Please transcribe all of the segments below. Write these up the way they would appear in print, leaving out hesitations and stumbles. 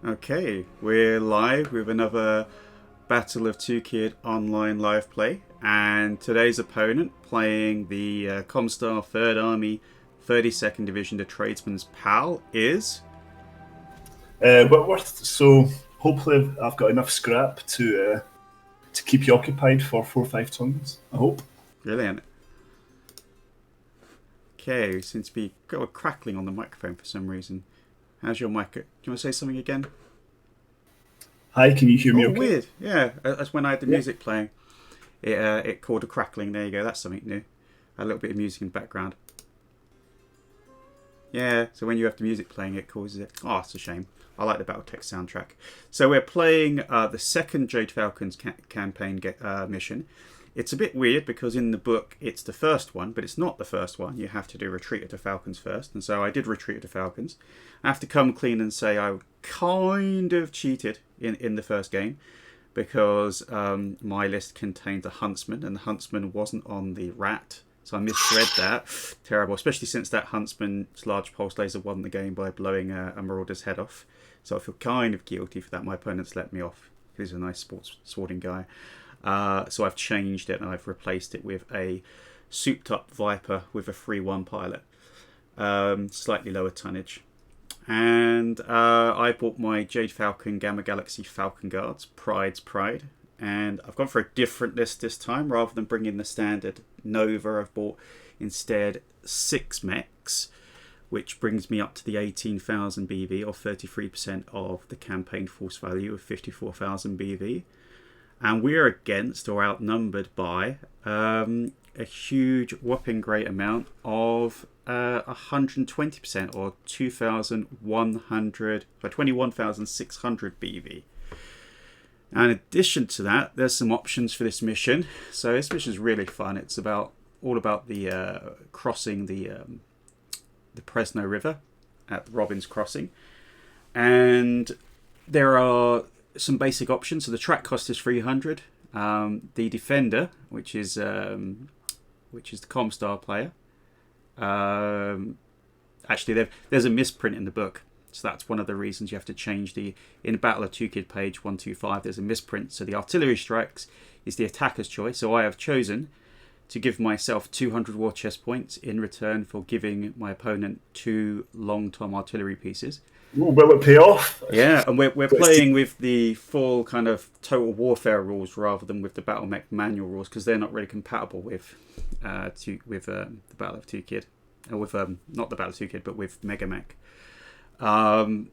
Okay, we're live with another Battle of Tukayyid Online live play, and today's opponent playing the ComStar 3rd Army 32nd Division, the Tradesman's pal, is... Whitworth. So hopefully I've got enough scrap to keep you occupied for 4 or 5 turns. I hope. Brilliant. Okay, seems to be got a crackling on the microphone for some reason. How's your mic? Do you want to say something again? Hi, can you hear me? Oh, okay? weird. Yeah, that's when I had the music playing. It called a crackling. There you go. That's something new. A little bit of music in the background. Yeah, so when you have the music playing, it causes it. Oh, it's a shame. I like the Battletech soundtrack. So we're playing the second Jade Falcon's campaign mission. It's a bit weird because in the book it's the first one, but it's not the first one. You have to do Retreat of the Falcons first, and so I did Retreat of the Falcons. I have to come clean and say I kind of cheated in the first game because my list contained a Huntsman, and the Huntsman wasn't on the Rat. So I misread that. Terrible, especially since that Huntsman's large pulse laser won the game by blowing a Marauder's head off. So I feel kind of guilty for that. My opponent's let me off. He's a nice sporting guy. So I've changed it and I've replaced it with a souped up Viper with a 3-1 pilot. Slightly lower tonnage. And I bought my Jade Falcon Gamma Galaxy Falcon Guards, Pryde's Pruyde. And I've gone for a different list this time. Rather than bringing the standard Nova, I've bought instead 6 mechs, which brings me up to the 18,000 BV, or 33% of the campaign force value of 54,000 BV. And we're against or outnumbered by a huge, whopping great amount of 120%, or 21,600 BV. And in addition to that, there's some options for this mission. So this mission is really fun. It's all about the crossing the Prezno River at Robin's Crossing, and there are some basic options. So the track cost is 300. The defender, which is the ComStar player. Actually, there's a misprint in the book, so that's one of the reasons you have to change in Battle of Tukayyid page 125. There's a misprint. So the artillery strikes is the attacker's choice. So I have chosen to give myself 200 war chest points in return for giving my opponent 2 long-tom artillery pieces. Ooh, will it pay off? Yeah, and we're playing with the full kind of total warfare rules rather than with the Battle Mech manual rules, because they're not really compatible with the Battle of Tukayyid, or with not the Battle of Tukayyid, but with Mega Mech. So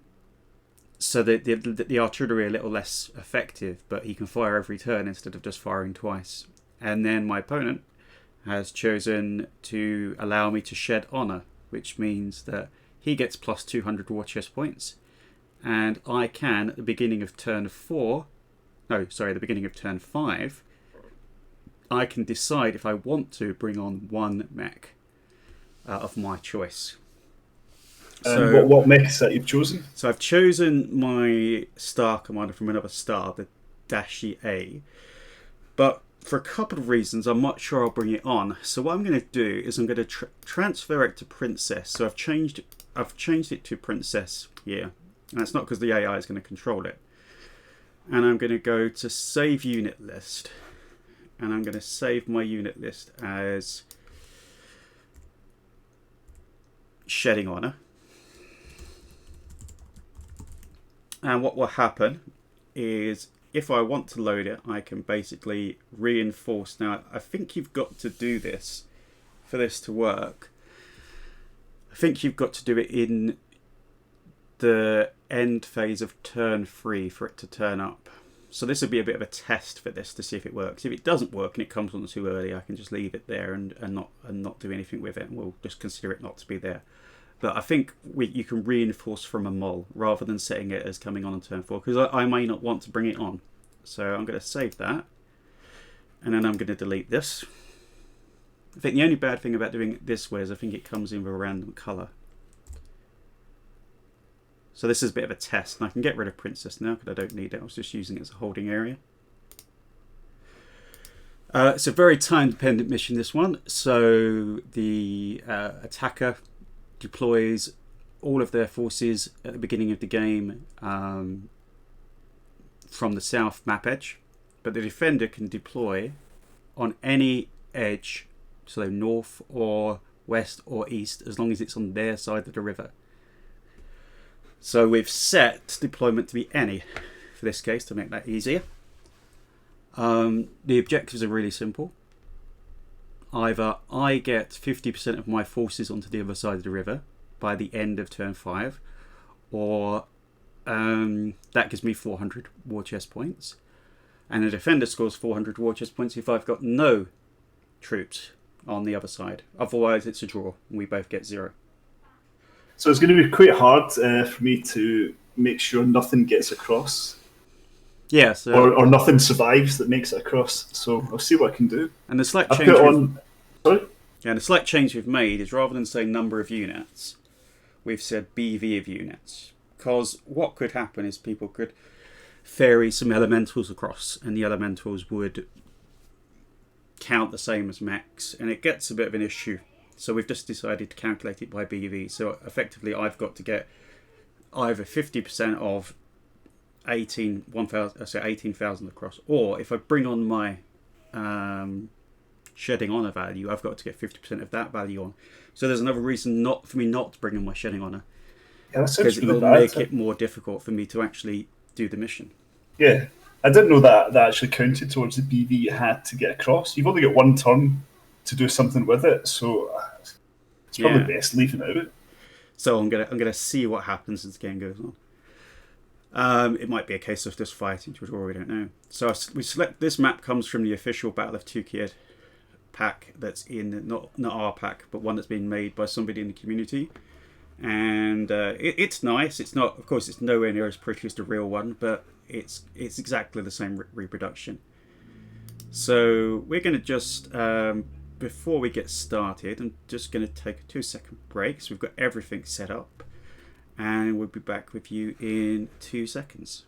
the artillery are a little less effective, but he can fire every turn instead of just firing twice. And then my opponent has chosen to allow me to shed honor, which means that he gets plus 200 war chest points, and I can, at the beginning of turn 5, I can decide if I want to bring on 1 mech of my choice. And what mechs that you've chosen? So I've chosen my star commander from another star, the Dashi A, but for a couple of reasons, I'm not sure I'll bring it on. So what I'm going to do is I'm going to transfer it to Princess. So I've changed it to Princess here. And that's not because the AI is going to control it. And I'm going to go to Save Unit List. And I'm going to save my unit list as Shedding Honor. And what will happen is, if I want to load it, I can basically reinforce. Now, I think you've got to do this for this to work. I think you've got to do it in the end phase of turn 3 for it to turn up. So this would be a bit of a test for this to see if it works. If it doesn't work and it comes on too early, I can just leave it there and not do anything with it, and we'll just consider it not to be there. But I think you can reinforce from a mole rather than setting it as coming on turn 4, because I may not want to bring it on. So I'm going to save that, and then I'm going to delete this. I think the only bad thing about doing it this way is I think it comes in with a random colour. So this is a bit of a test, and I can get rid of Princess now because I don't need it. I was just using it as a holding area. It's a very time-dependent mission, this one. So the attacker deploys all of their forces at the beginning of the game from the south map edge, but the defender can deploy on any edge, so north or west or east, as long as it's on their side of the river. So we've set deployment to be any for this case to make that easier. The objectives are really simple. Either I get 50% of my forces onto the other side of the river by the end of turn 5, or that gives me 400 war chest points, and the defender scores 400 war chest points if I've got no troops on the other side. Otherwise it's a draw and we both get 0. So it's going to be quite hard for me to make sure nothing gets across. Yeah, so, or nothing survives that makes it across. So I'll see what I can do. And the slight change we've made is, rather than saying number of units, we've said BV of units. Because what could happen is people could ferry some elementals across, and the elementals would count the same as mechs, and it gets a bit of an issue. So we've just decided to calculate it by BV. So effectively I've got to get either 50% of 18,000 across, or if I bring on my shedding honour value, I've got to get 50% of that value on. So there's another reason for me not to bring on my shedding honour, because it will make it more difficult for me to actually do the mission. Yeah, I didn't know that actually counted towards the BV you had to get across. You've only got one turn to do something with it, so it's probably best leaving it out. So I'm gonna see what happens as the game goes on. It might be a case of just fighting to a draw, we don't know. So we select this map. Comes from the official Battle of Tukayyid pack that's in not our pack, but one that's been made by somebody in the community. And it's nice. It's not, of course, it's nowhere near as pretty as the real one, but it's exactly the same reproduction. So we're going to just, before we get started, I'm just going to take a 2-second break. So we've got everything set up, and we'll be back with you in 2 seconds.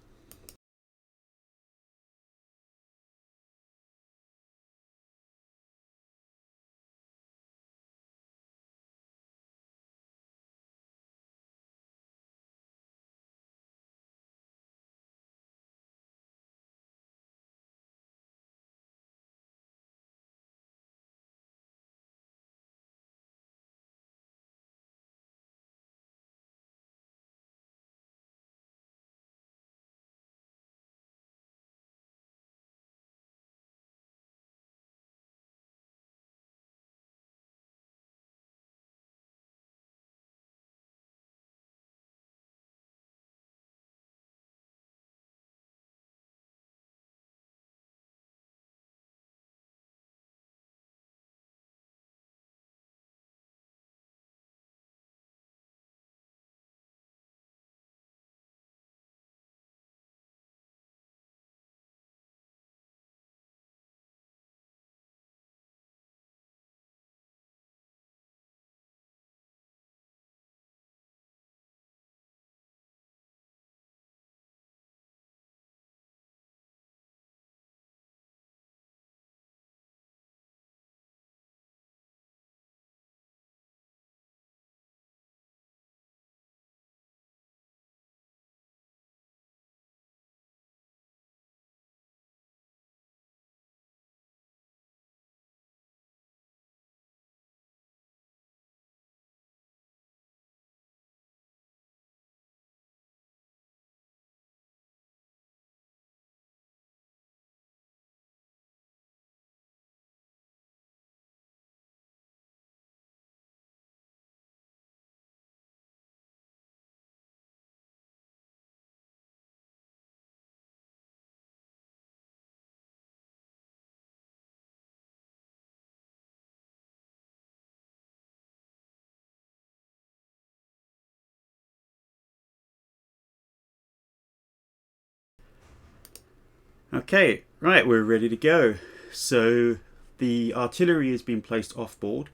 Okay, right, we're ready to go. So the artillery has been placed off board,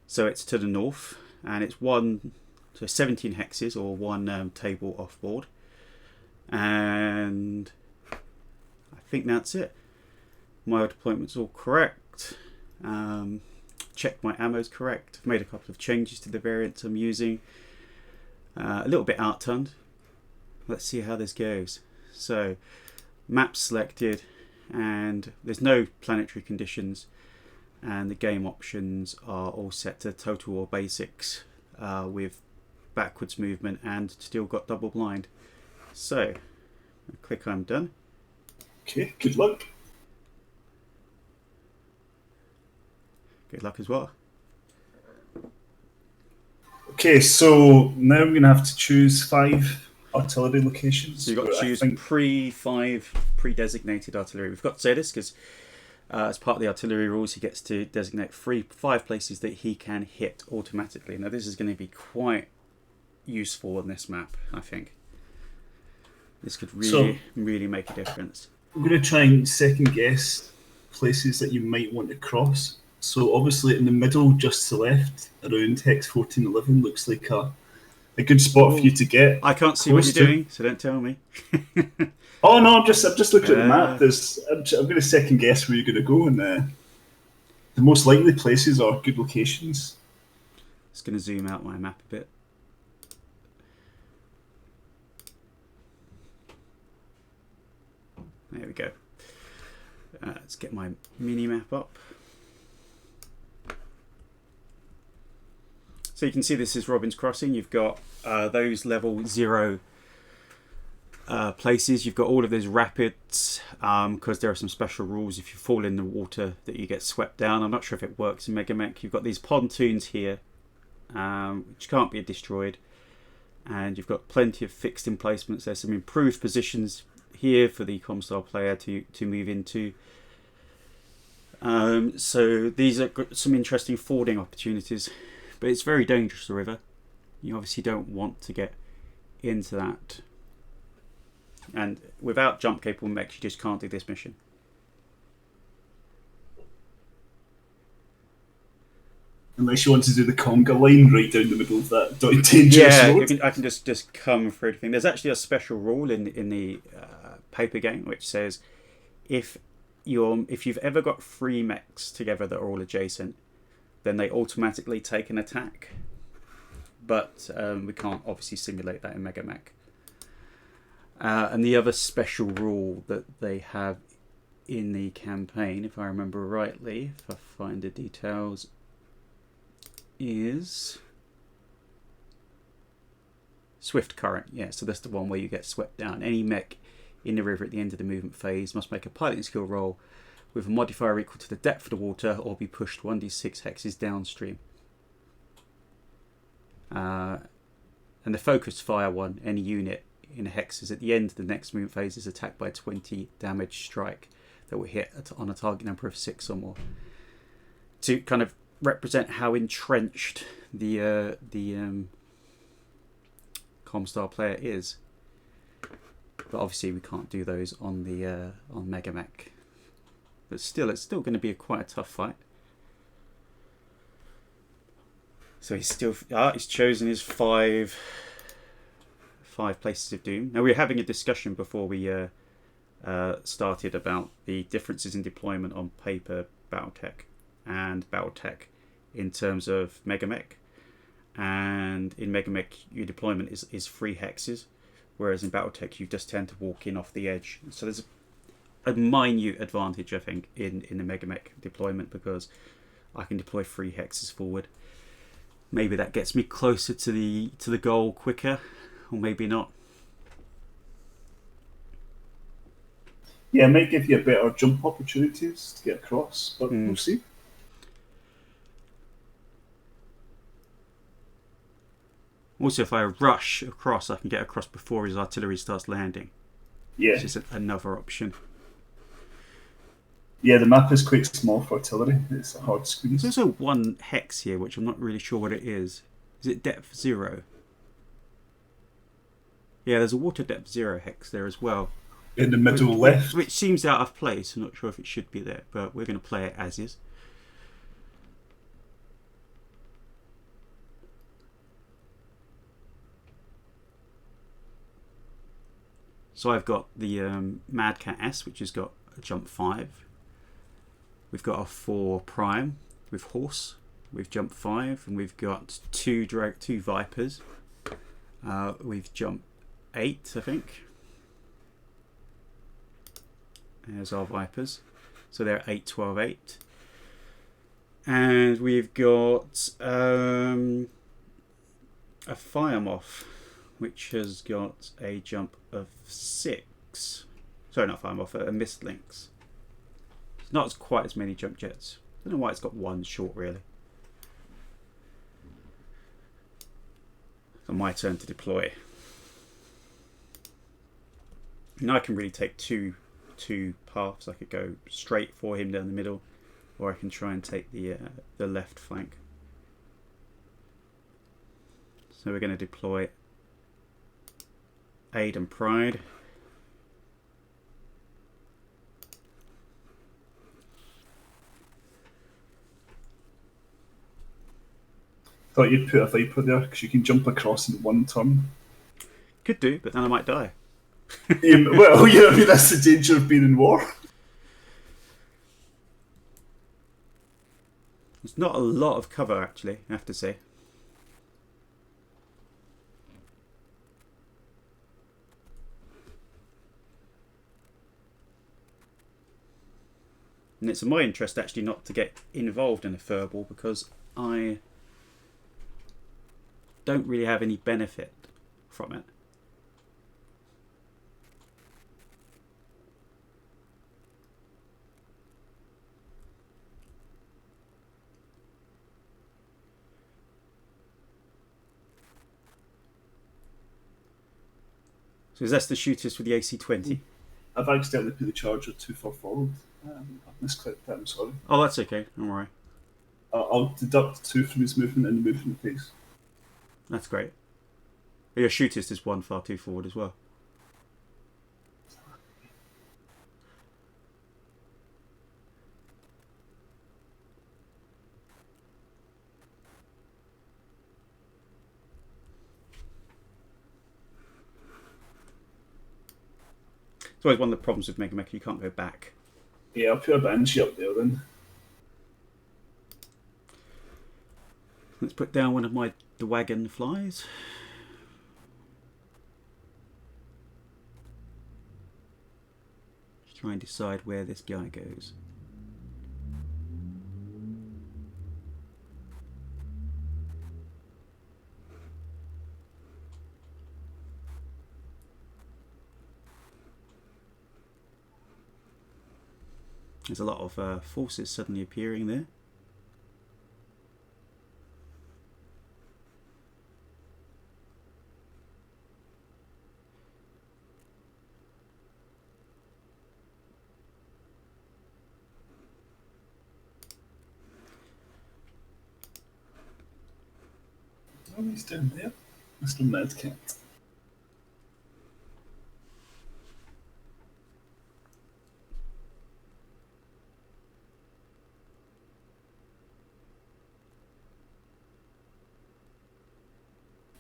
so it's to the north, and it's 17 hexes, or one table off board, and I think that's it. My deployment's all correct. Checked my ammo's correct. I've made a couple of changes to the variants I'm using. A little bit outgunned. Let's see how this goes. So, map selected, and there's no planetary conditions, and the game options are all set to total or basics with backwards movement, and still got double blind. So, click I'm done. Okay, good luck. Good luck as well. Okay, so now I'm going to have to choose 5 artillery locations. So you've got to choose pre-designated artillery. We've got to say this because as part of the artillery rules, he gets to designate 5 places that he can hit automatically. Now this is going to be quite useful on this map, I think. This could really make a difference. I'm going to try and second guess places that you might want to cross. So obviously in the middle, just to the left, around hex 1411, looks like a good spot for you to get. I can't see what you're doing, so don't tell me. Oh no, I'm just looking at the map. I'm going to second guess where you're going to go, and the most likely places are good locations. Just going to zoom out my map a bit. There we go. Let's get my mini map up. So you can see this is Robin's Crossing. You've got those level 0 places. You've got all of those rapids because there are some special rules if you fall in the water that you get swept down. I'm not sure if it works in Megamech. You've got these pontoons here which can't be destroyed, and you've got plenty of fixed emplacements. There's some improved positions here for the ComStar player to move into. So these are some interesting fording opportunities. But it's very dangerous, the river. You obviously don't want to get into that. And without jump capable mechs, you just can't do this mission. Unless you want to do the conga line right down the middle of that dangerous road. Yeah, I can just come through everything. There's actually a special rule in the paper game which says if you've ever got 3 mechs together that are all adjacent, then they automatically take an attack. But we can't obviously simulate that in Megamech. And the other special rule that they have in the campaign, if I remember rightly, if I find the details, is Swift Current. Yeah, so that's the one where you get swept down. Any mech in the river at the end of the movement phase must make a piloting skill roll with a modifier equal to the depth of the water or be pushed 1d6 hexes downstream. And the focused fire one, any unit in hexes at the end of the next movement phase is attacked by a 20 damage strike that will hit on a target number of 6 or more. To kind of represent how entrenched the ComStar player is. But obviously we can't do those on the on Megamech. But still, it's still going to be quite a tough fight. So he's chosen his 5 places of doom. Now we were having a discussion before we started about the differences in deployment on paper Battletech and Battletech in terms of Megamech. And in Megamech, your deployment is 3 hexes, whereas in Battletech you just tend to walk in off the edge. So there's a minute advantage, I think, in the Megamech deployment because I can deploy 3 hexes forward. Maybe that gets me closer to the goal quicker, or maybe not. Yeah, it might give you a better jump opportunities to get across, but we'll see. Also, if I rush across, I can get across before his artillery starts landing. Yeah. Which is another option. Yeah, the map is quite small for artillery. It's a hard squeeze. There's also 1 hex here, which I'm not really sure what it is. Is it depth 0? Yeah, there's a water depth 0 hex there as well. In the middle left. Which seems out of place. I'm not sure if it should be there, but we're going to play it as is. So I've got the Mad Cat S, which has got a jump 5. We've got a 4 Prime with Horse with jump 5, and we've got two Vipers We've jumped 8, I think. There's our Vipers. So they're 8, 12, 8. And we've got a Fire Moth, which has got a jump of 6. Sorry, not Fire Moth, a Mist Lynx. It's not quite as many jump jets. I don't know why it's got 1 short, really. So my turn to deploy. Now I can really take two paths. I could go straight for him down the middle, or I can try and take the left flank. So we're going to deploy Jade and Pruyde. Thought you'd put a Viper there because you can jump across in 1 turn. Could do, but then I might die. Well, yeah, I mean, that's the danger of being in war. There's not a lot of cover, actually, I have to say. And it's in my interest, actually, not to get involved in a furball because I don't really have any benefit from it. So is that the shooters for the AC-20? I've accidentally put the charger too far forward. I've misclicked that, I'm sorry. Oh, that's okay, don't worry. I'll deduct 2 from his movement and the movement phase. That's great. Your shootist is 1 far too forward as well. It's always one of the problems with Mega Mecha, you can't go back. Yeah, I'll put a Banshee up there then. Let's put down one of the wagon flies. Just try and decide where this guy goes. There's a lot of forces suddenly appearing there. Oh, he's down there. Mr. Madcat.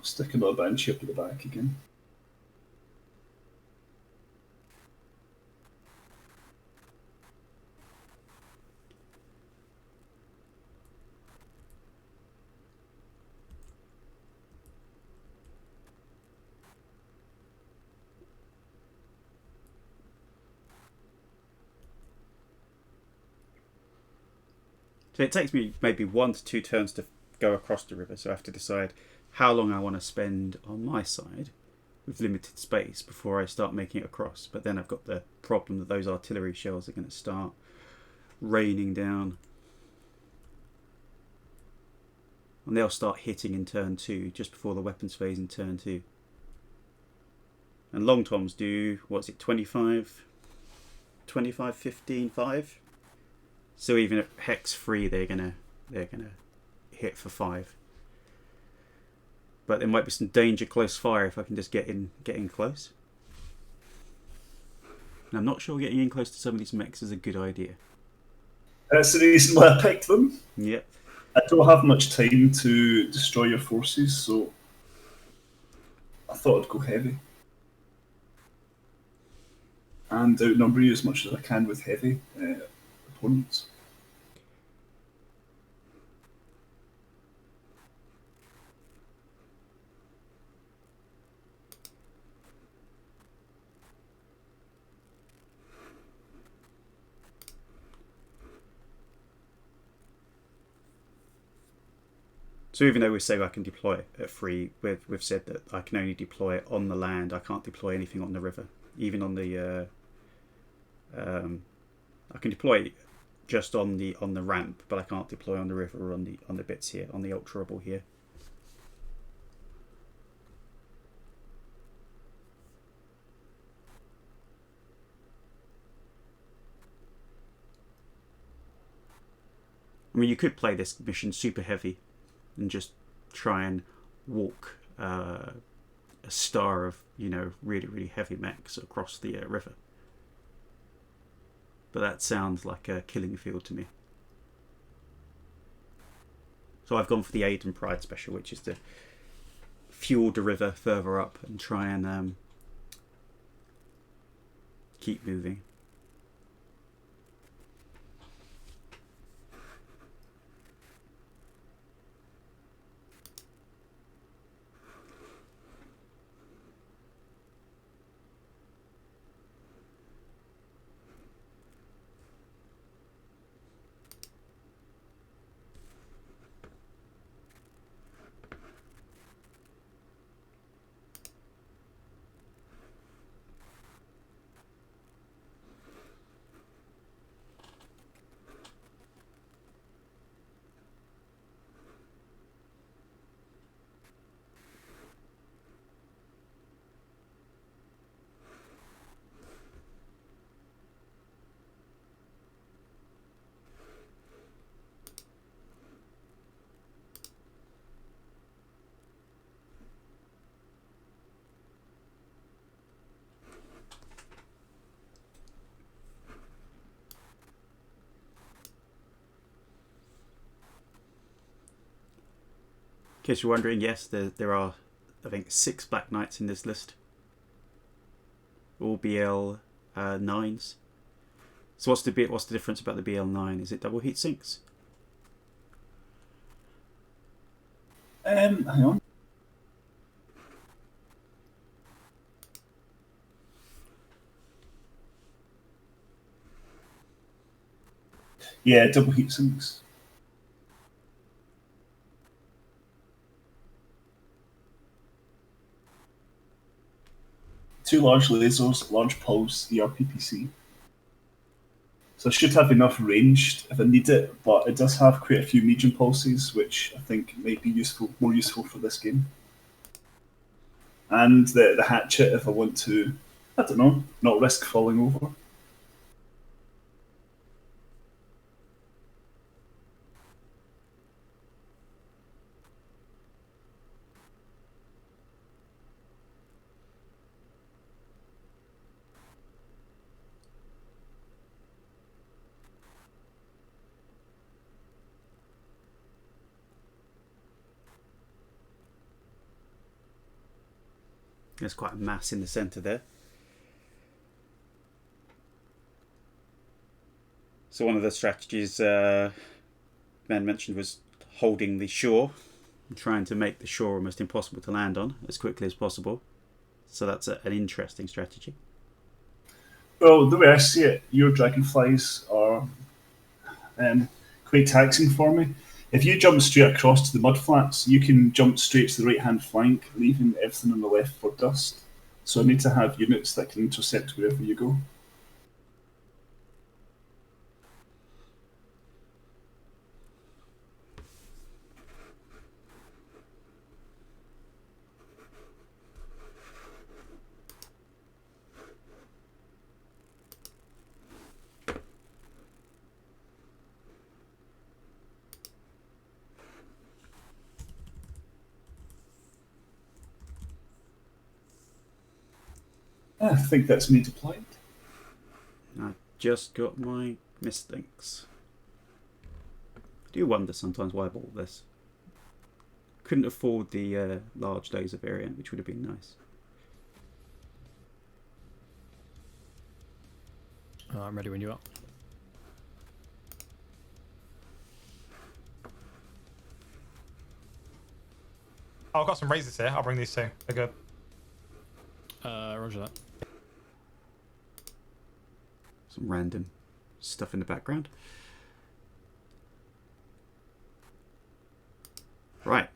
Stick another Banshee up at the back again. So it takes me maybe 1 to 2 turns to go across the river, so I have to decide how long I want to spend on my side with limited space before I start making it across. But then I've got the problem that those artillery shells are going to start raining down. And they'll start hitting in turn 2, just before the weapons phase in turn 2. And long toms do, what's it, 25, 15, 5? So even at hex 3 they're gonna hit for 5. But there might be some danger close fire if I can just get in close. And I'm not sure getting in close to some of these mechs is a good idea. That's the reason why I picked them. Yep. I don't have much time to destroy your forces, so I thought I'd go heavy. And outnumber you as much as I can with heavy opponents. So even though we say I can deploy it at free, we've said that I can only deploy it on the land. I can't deploy anything on the river, even on the. I can deploy just on the ramp, but I can't deploy on the river or on the bits here, on the ultra-rubble here. I mean, you could play this mission super heavy and just try and walk a star of, really, really heavy mechs across the river. But that sounds like a killing field to me. So I've gone for the Aid and Pride special, which is to fuel the river further up and try and keep moving. In case you're wondering, yes, there are, I think, 6 Black Knights in this list. All BL 9s. So what's the difference about the BL 9? Is it double heat sinks? Hang on. Yeah, double heat sinks. 2 large lasers, large pulse, ERPPC. So I should have enough range if I need it, but it does have quite a few medium pulses, which I think might be more useful for this game. And the hatchet if I want to, I don't know, not risk falling over. There's quite a mass in the centre there. So one of the strategies Ben mentioned was holding the shore and trying to make the shore almost impossible to land on as quickly as possible. So that's an interesting strategy. Well, the way I see it, your dragonflies are quite taxing for me. If you jump straight across to the mudflats, you can jump straight to the right-hand flank, leaving everything on the left for dust. So I need to have units that can intercept wherever you go. I think that's me deployed. I just got my mislinks. I do wonder sometimes why I bought this. Couldn't afford the large laser variant, which would have been nice. I'm ready when you are. Oh, I've got some razors here. I'll bring these two. They're good. Roger that. Some random stuff in the background. Right.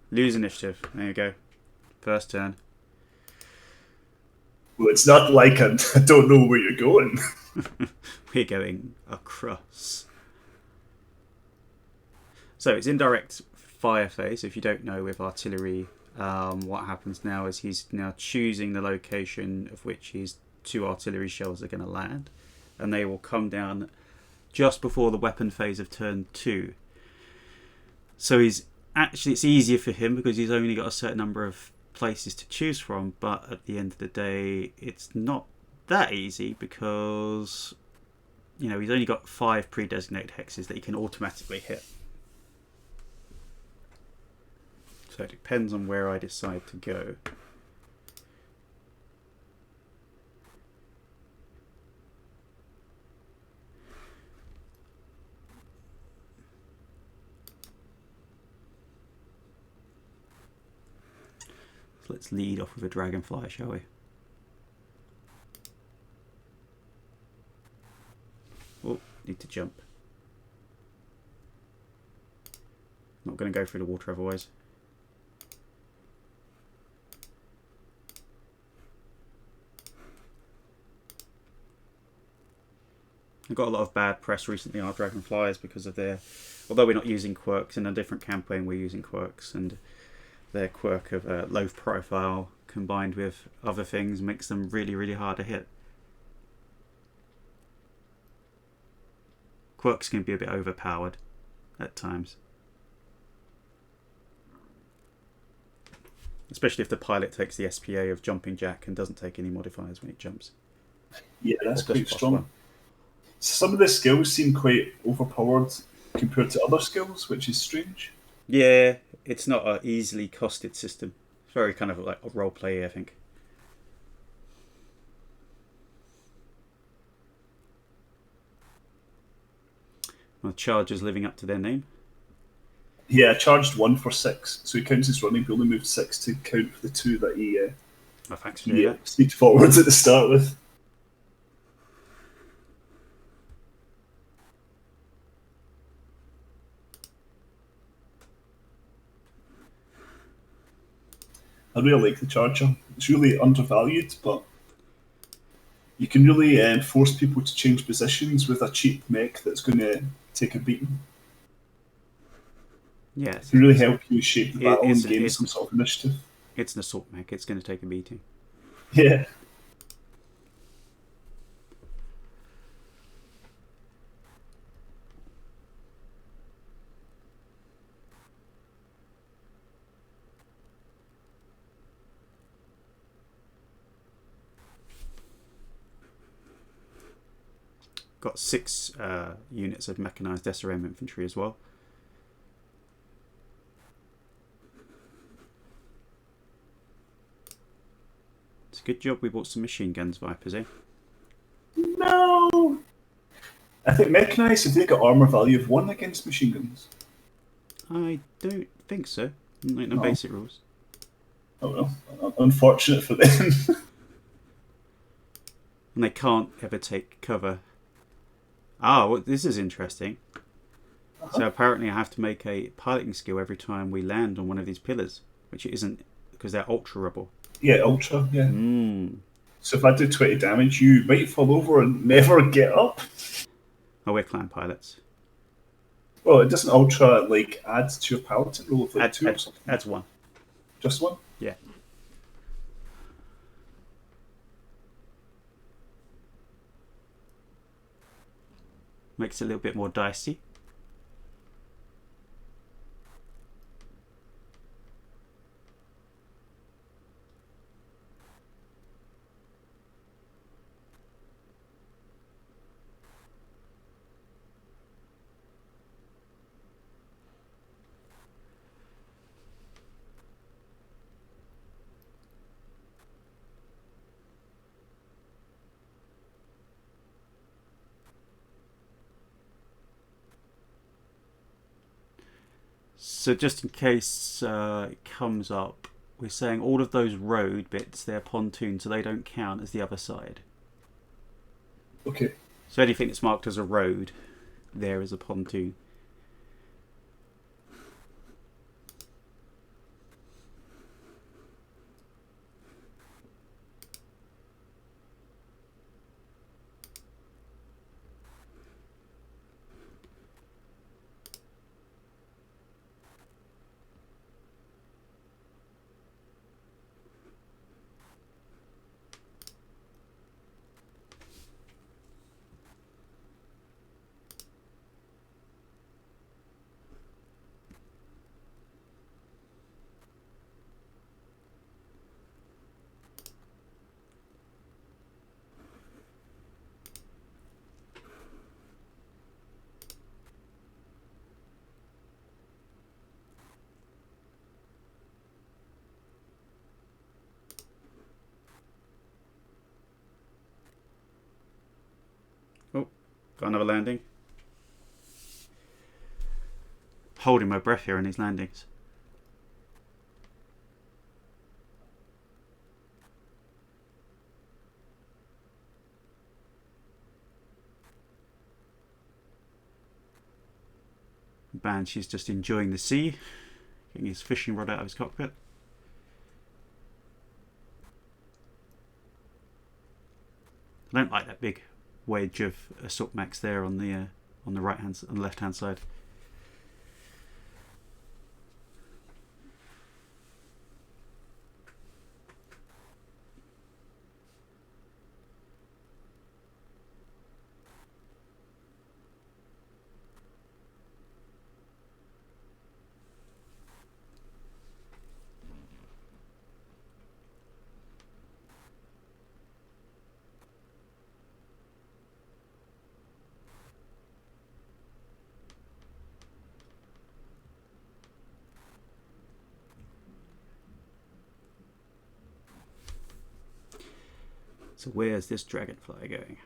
Lose initiative. There you go. First turn. Well, it's not like I don't know where you're going. We're going across. So it's indirect fire phase. If you don't know with artillery, what happens now is he's now choosing the location of which his 2 artillery shells are going to land, and they will come down just before the weapon phase of turn 2. So it's easier for him because he's only got a certain number of places to choose from, but at the end of the day it's not that easy because he's only got 5 pre-designated hexes that he can automatically hit. So it depends on where I decide to go. So let's lead off with a dragonfly, shall we? Oh, need to jump. Not going to go through the water otherwise. I've got a lot of bad press recently on our dragonflies because of their, although we're not using quirks in a different campaign, we're using quirks, and their quirk of low profile combined with other things makes them really, really hard to hit. Quirks can be a bit overpowered at times. Especially if the pilot takes the SPA of Jumping Jack and doesn't take any modifiers when it jumps. Yeah, that's quite strong. Some of the skills seem quite overpowered compared to other skills, which is strange. Yeah, it's not an easily costed system. It's very kind of like a role play, I think. Well, Charger's living up to their name. Yeah, charged 1 for 6, so he counts as running, but only moved 6 to count for the 2 that he thanks for doing that. sneaked forwards at the start with. I really like the Charger. It's really undervalued, but you can really force people to change positions with a cheap mech that's going to take a beating. Yeah, it can really help you shape the battle and gain some sort of initiative. It's an assault mech. It's going to take a beating. Yeah. Got 6 units of mechanised SRM infantry as well. It's a good job we bought some machine guns, Vipers, eh? No! I think mechanised, if they got armour value of 1 against machine guns. I don't think so. Like no basic rules. Oh well, unfortunate for them. And they can't ever take cover. Ah, well, this is interesting. So apparently I have to make a piloting skill every time we land on one of these pillars, which it isn't because they're ultra-rubble. Yeah, ultra, yeah. So if I do 20 damage, you might fall over and never get up. Oh, we're clan pilots. Well, it doesn't ultra, like, add to your piloting roll of, like, 2 or something? Adds 1. Just 1? Yeah. Makes it a little bit more dicey. So just in case it comes up, we're saying all of those road bits, they're pontoons, so they don't count as the other side. Okay. So anything that's marked as a road, there is a pontoon. Got another landing. Holding my breath here in these landings. Banshee's just enjoying the sea, getting his fishing rod out of his cockpit. I don't like that big wedge of assault max there on the right hand, on the left hand side. So where's this dragonfly going?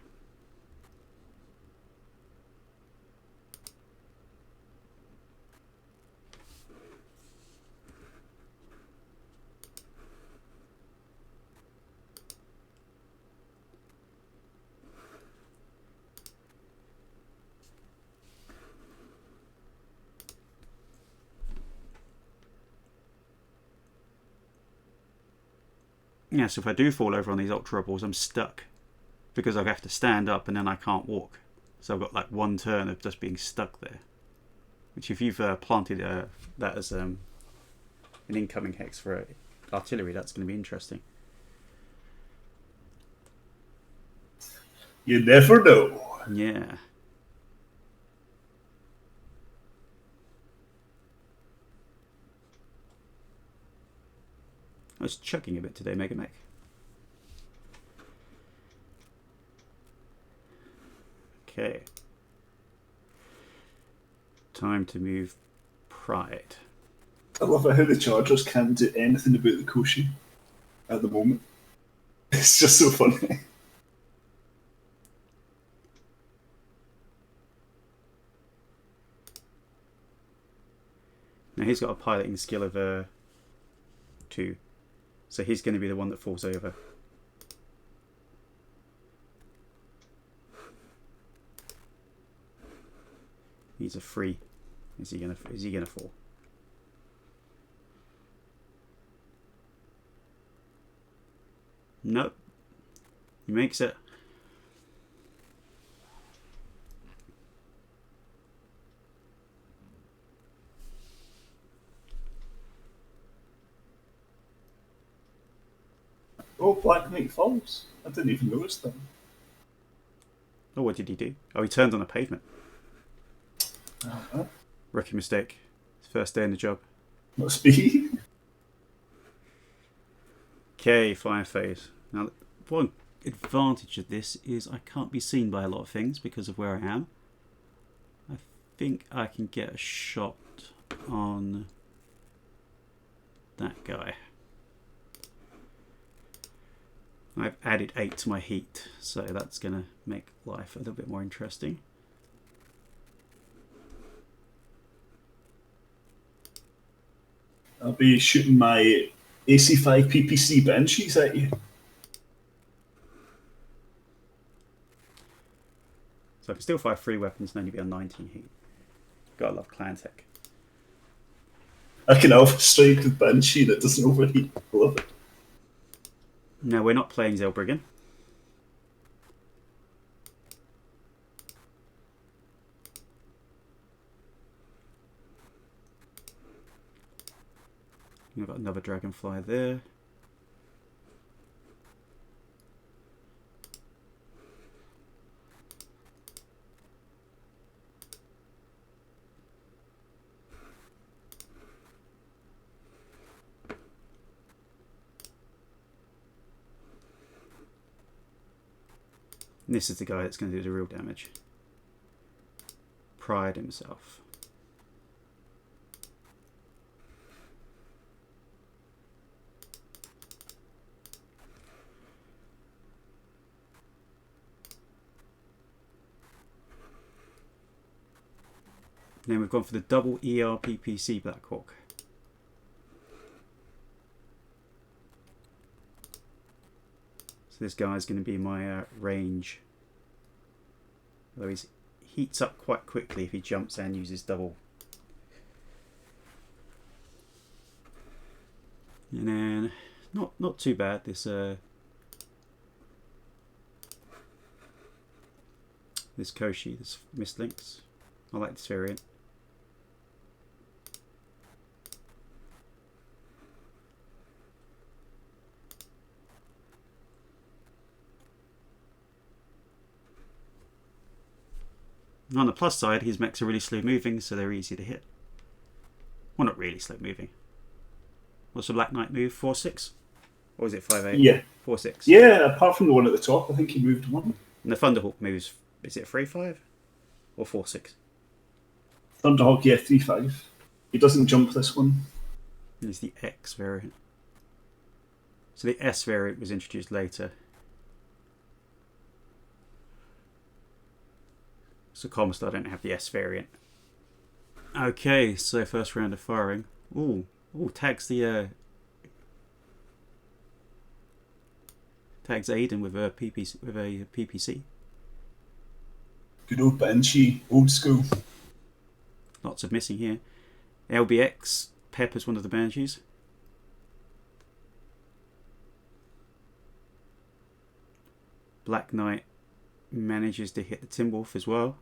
Yeah, so if I do fall over on these ultra balls, I'm stuck because I have to stand up and then I can't walk. So I've got like one turn of just being stuck there. Which, if you've planted that as an incoming hex for artillery, that's going to be interesting. You never know. Yeah. I was chucking a bit today, Mega Mech. Okay. Time to move Pruyde. I love how the Chargers can't do anything about the Koshi at the moment. It's just so funny. Now he's got a piloting skill of 2. So he's going to be the one that falls over. He's a 3. Is he gonna fall? Nope. He makes it. Oh, Black Knight falls. I didn't even notice that. Oh, what did he do? Oh, he turned on the pavement. Rookie mistake. His first day in the job. Must be. Okay, fire phase. Now, one advantage of this is I can't be seen by a lot of things because of where I am. I think I can get a shot on that guy. I've added 8 to my heat, so that's going to make life a little bit more interesting. I'll be shooting my AC5 PPC Banshees at you. So I can still fire 3 weapons and only be on 19 heat. Gotta love clan tech. I can alpha strike with Banshee that doesn't overheat. I love it. No, we're not playing Zellbriggen. We've got another dragonfly there. And this is the guy that's going to do the real damage. Pruyde himself. then we've gone for the double ERPPC Black Hawk. So this guy's going to be my range. Although he heats up quite quickly if he jumps and uses double. And then not too bad. This Koshi, this Mistlinks. I like this variant. On the plus side, his mechs are really slow moving, so they're easy to hit. Well, not really slow moving. What's the Black Knight move? 4-6? Or is it 5-8? Yeah. 4-6. Yeah, apart from the one at the top, I think he moved one. And the Thunderhawk moves, is it 3-5? Or 4-6? Thunderhawk, yeah, 3-5. He doesn't jump this one. It's the X variant. So the S variant was introduced later. So ComStar don't have the S variant. Okay, so first round of firing. Ooh, tags the tags Aiden with a PPC. Good old Banshee, old school. Lots of missing here. LBX peppers one of the Banshees. Black Knight manages to hit the Timberwolf as well.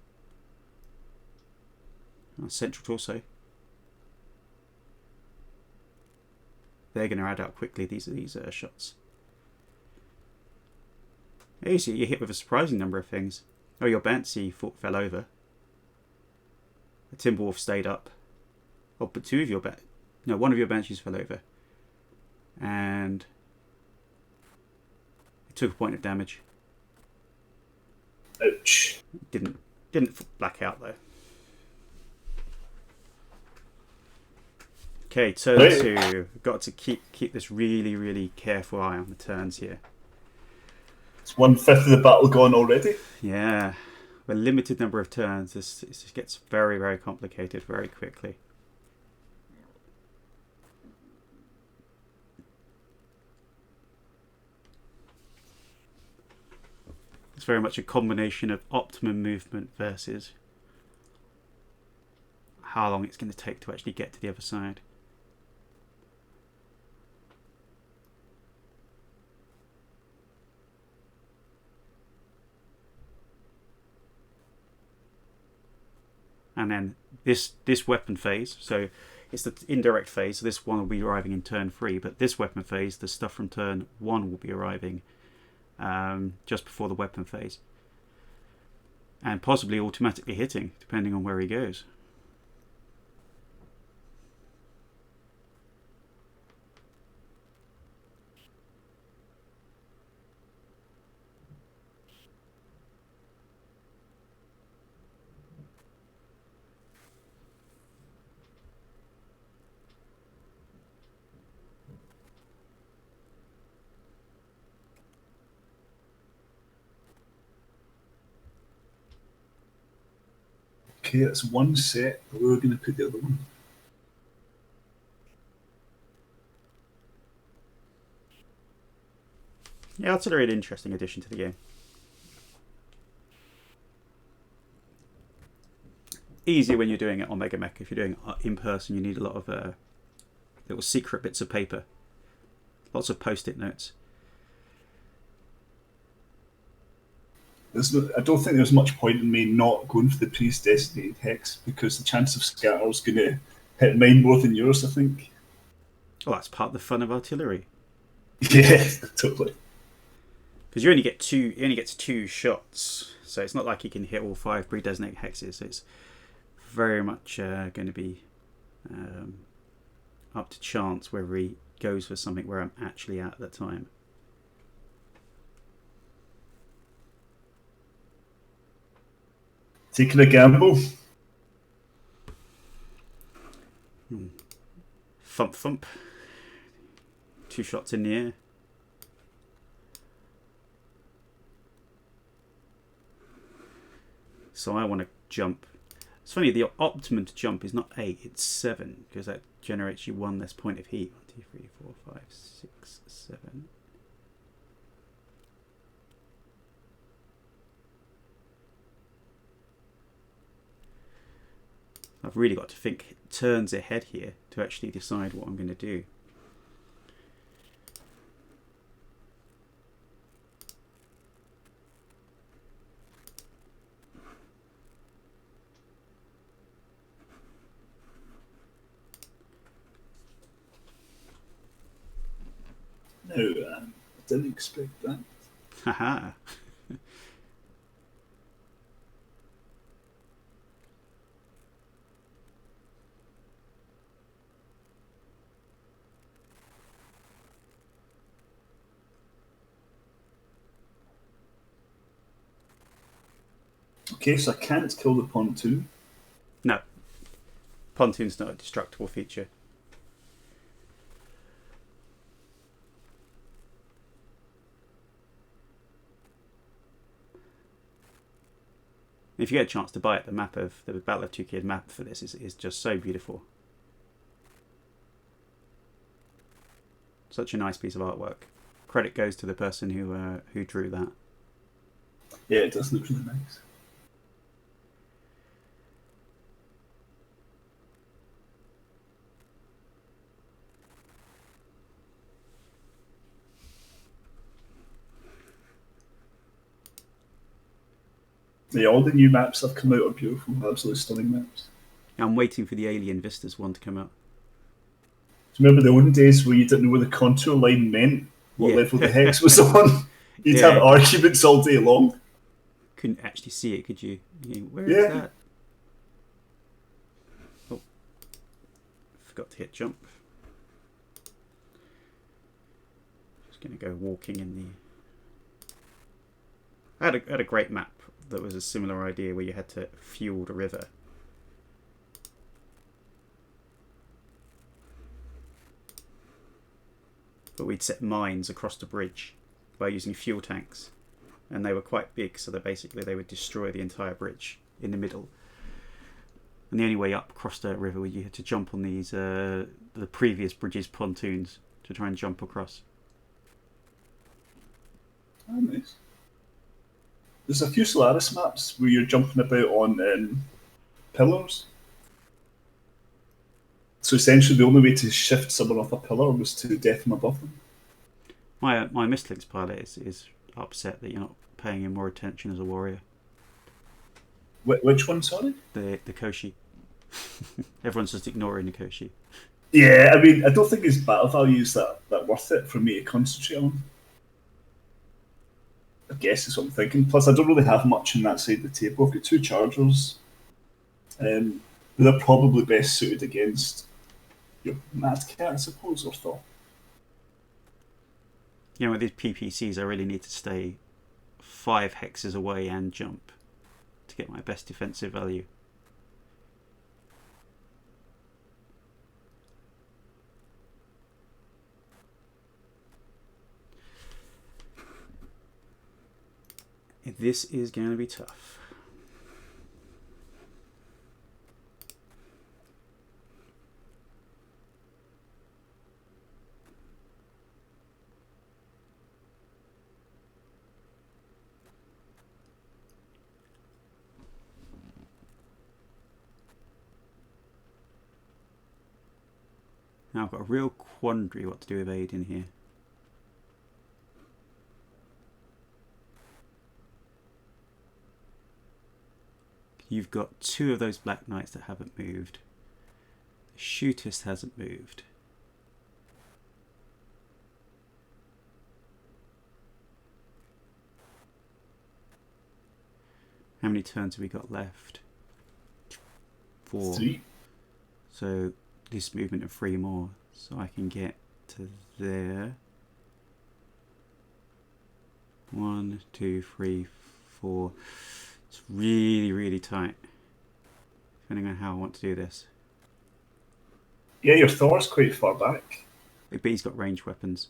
Central Torso. They're going to add up quickly, these shots. Usually you hit with a surprising number of things. Oh, your Banshee fell over. The Timberwolf stayed up. Oh, but one of your Banshees fell over. And it took a point of damage. Ouch. Didn't black out though. Okay, turn two. Got to keep this really, really careful eye on the turns here. It's 1/5 of the battle gone already. Yeah, with a limited number of turns, this gets very, very complicated very quickly. It's very much a combination of optimum movement versus how long it's going to take to actually get to the other side. And then this weapon phase, so it's the indirect phase, so this one will be arriving in turn 3, but this weapon phase, the stuff from turn 1 will be arriving just before the weapon phase. And possibly automatically hitting, depending on where he goes. Okay, that's one set. Where are we going to put the other one? Yeah, that's a really interesting addition to the game. Easier when you're doing it on Mega Mech. If you're doing it in person, you need a lot of little secret bits of paper. Lots of post-it notes. I don't think there's much point in me not going for the predestinated hex because the chance of scatter is going to hit mine more than yours, I think. Oh, that's part of the fun of artillery. Yeah, totally. Because you only get two shots, so it's not like you can hit all 5 predesignated hexes. So it's very much going to be up to chance whether he goes for something where I'm actually at that time. Taking a gamble. Thump thump. 2 shots in the air. So I want to jump. It's funny, the optimum to jump is not 8, it's 7, because that generates you 1 less point of heat. 1, 2, 3, 4, 5, 6, 7. I've really got to think turns ahead here to actually decide what I'm going to do. No, I didn't expect that. Haha. Okay, so I can't kill the pontoon. No. Pontoon's not a destructible feature. If you get a chance to buy it, the map of the Battle of Tukayyid map for this is just so beautiful. Such a nice piece of artwork. Credit goes to the person who drew that. Yeah, it does look really nice. Yeah, all the new maps that have come out are beautiful, absolutely stunning maps. I'm waiting for the Alien Vistas one to come out. Do you remember the olden days where you didn't know what the contour line meant? What level the hex was on? You'd have arguments all day long. Couldn't actually see it, could you? Where is that? Oh, forgot to hit jump. Just going to go walking in the... I had a great map that was a similar idea where you had to fuel the river. But we'd set mines across the bridge by using fuel tanks, and they were quite big, so that basically they would destroy the entire bridge in the middle. And the only way up across the river, you had to jump on these the previous bridge's pontoons to try and jump across. Oh, nice. There's a few Solaris maps where you're jumping about on pillars. So essentially the only way to shift someone off a pillar was to death them above them. My Mistlinks pilot is upset that you're not paying him more attention as a warrior. Which one, sorry? The Koshi. Everyone's just ignoring the Koshi. Yeah, I mean, I don't think his battle value is that worth it for me to concentrate on. I guess is what I'm thinking. Plus, I don't really have much on that side of the table. I've got 2 chargers. But they're probably best suited against your Mad Cat, I suppose, or Thor. You know, with these PPCs, I really need to stay 5 hexes away and jump to get my best defensive value. This is going to be tough. Now I've got a real quandary what to do with Aid in here. You've got 2 of those Black Knights that haven't moved. The Shootist hasn't moved. How many turns have we got left? 4. 3. So this movement of 3 more, so I can get to there. 1, 2, 3, 4. It's really, really tight, depending on how I want to do this. Yeah, your Thor's quite far back. But he's got ranged weapons.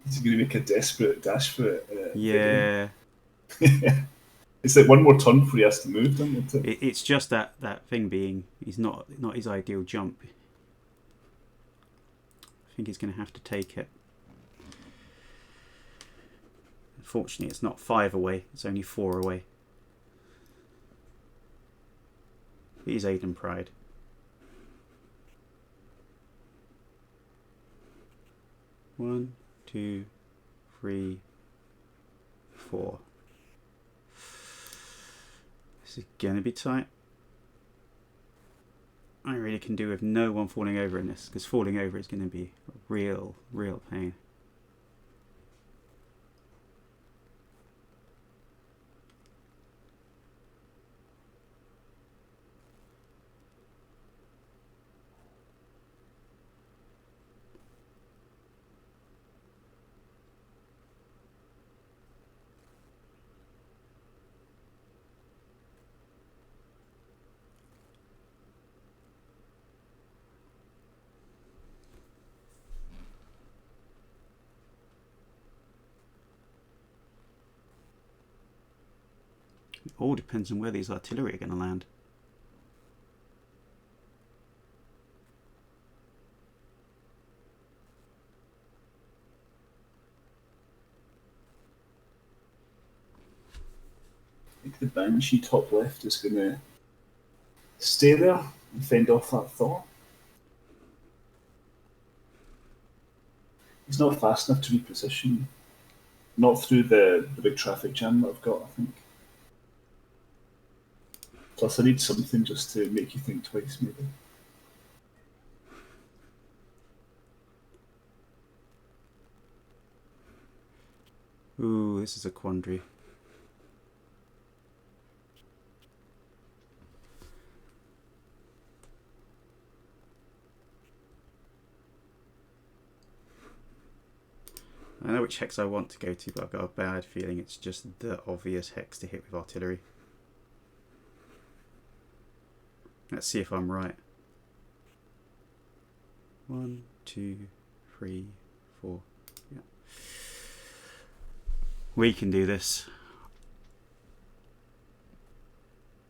He's going to make a desperate dash for it. Yeah. It's like one more turn before he has to move, doesn't it? It's just that thing being he's not his ideal jump. I think he's going to have to take it. Unfortunately, it's not 5 away. It's only 4 away. It is Aiden Pride. One, 2, 3, 4. This is going to be tight. I really can do with no one falling over in this, because falling over is going to be a real pain. It all depends on where these artillery are going to land. I think the Banshee top left is going to stay there and fend off that Thor. He's not fast enough to reposition. Not through the big traffic jam that I've got, I think. Plus, I need something just to make you think twice, maybe. Ooh, this is a quandary. I know which hex I want to go to, but I've got a bad feeling it's just the obvious hex to hit with artillery. Let's see if I'm right. 1, 2, 3, 4. Yeah. We can do this.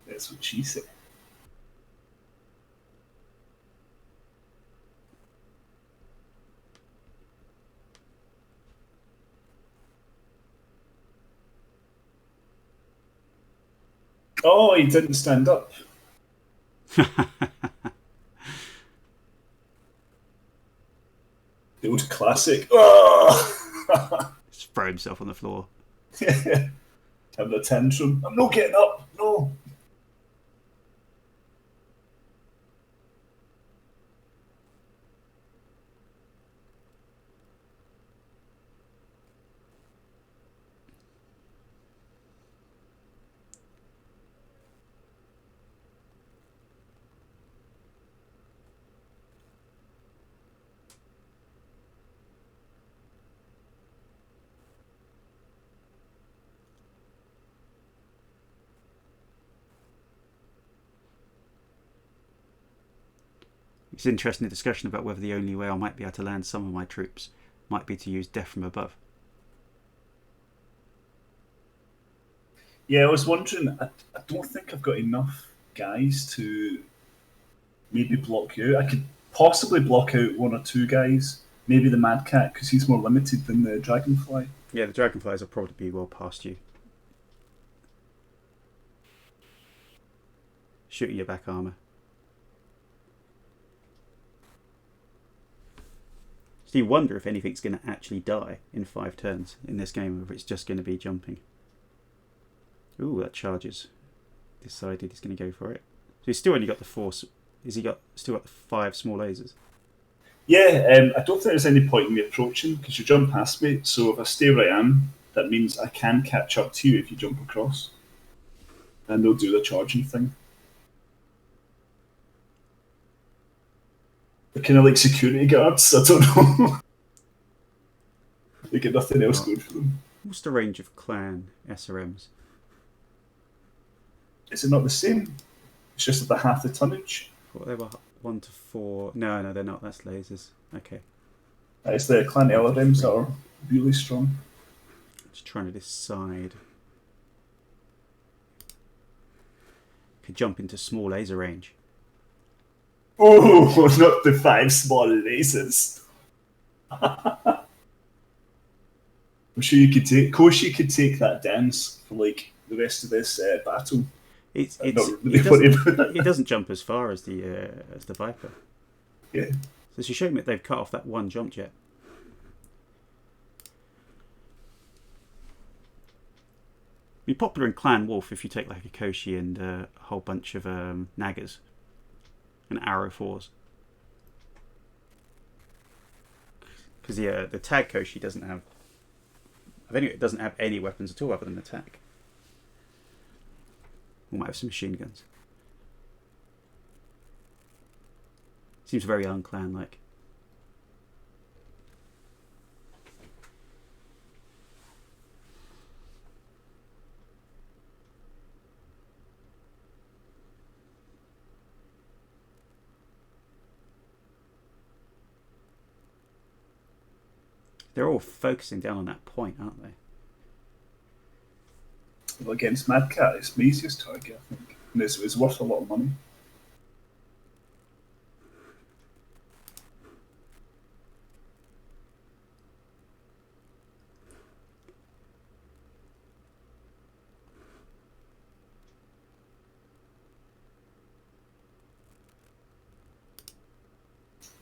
That's what she said. Oh, he didn't stand up. The old classic. Oh! Just throw himself on the floor. Having a tantrum. I'm not getting up. No. It's interesting, the discussion about whether the only way I might be able to land some of my troops might be to use death from above. Yeah, I was wondering, I don't think I've got enough guys to maybe block you out. I could possibly block out 1 or 2 guys. Maybe the Mad Cat, because he's more limited than the Dragonfly. Yeah, the Dragonflies will probably be well past you. Shoot your back armour. So you wonder if anything's going to actually die in 5 turns in this game, or if it's just going to be jumping. Ooh, that charges. Decided he's going to go for it. So he's still only got the 4. Has he still got the 5 small lasers? Yeah, I don't think there's any point in me approaching, because you jump past me, so if I stay where I am, that means I can catch up to you if you jump across. And they'll do the charging thing. They're kind of like security guards, I don't know. They get nothing else going for them. What's the range of clan SRMs? Is it not the same? It's just at the half the tonnage. What, they were 1 to 4. No, they're not. That's lasers. Okay. It's the clan LRMs that are really strong. Just trying to decide. Could jump into small laser range. Oh, not the 5 small lasers. I'm sure you could take. Koshi could take that dance for like the rest of this battle. It doesn't jump as far as the Viper. Yeah. So it's a shame that they've cut off that one jump jet. Be popular in Clan Wolf if you take like a Koshi and a whole bunch of Nagas and Arrow 4s. Because the tag Koshi doesn't have. I think it doesn't have any weapons at all other than attack. We might have some machine guns. Seems very unclan-like. They're all focusing down on that point, aren't they? Well, against Mad Cat, it's my easiest target, I think. And it's worth a lot of money.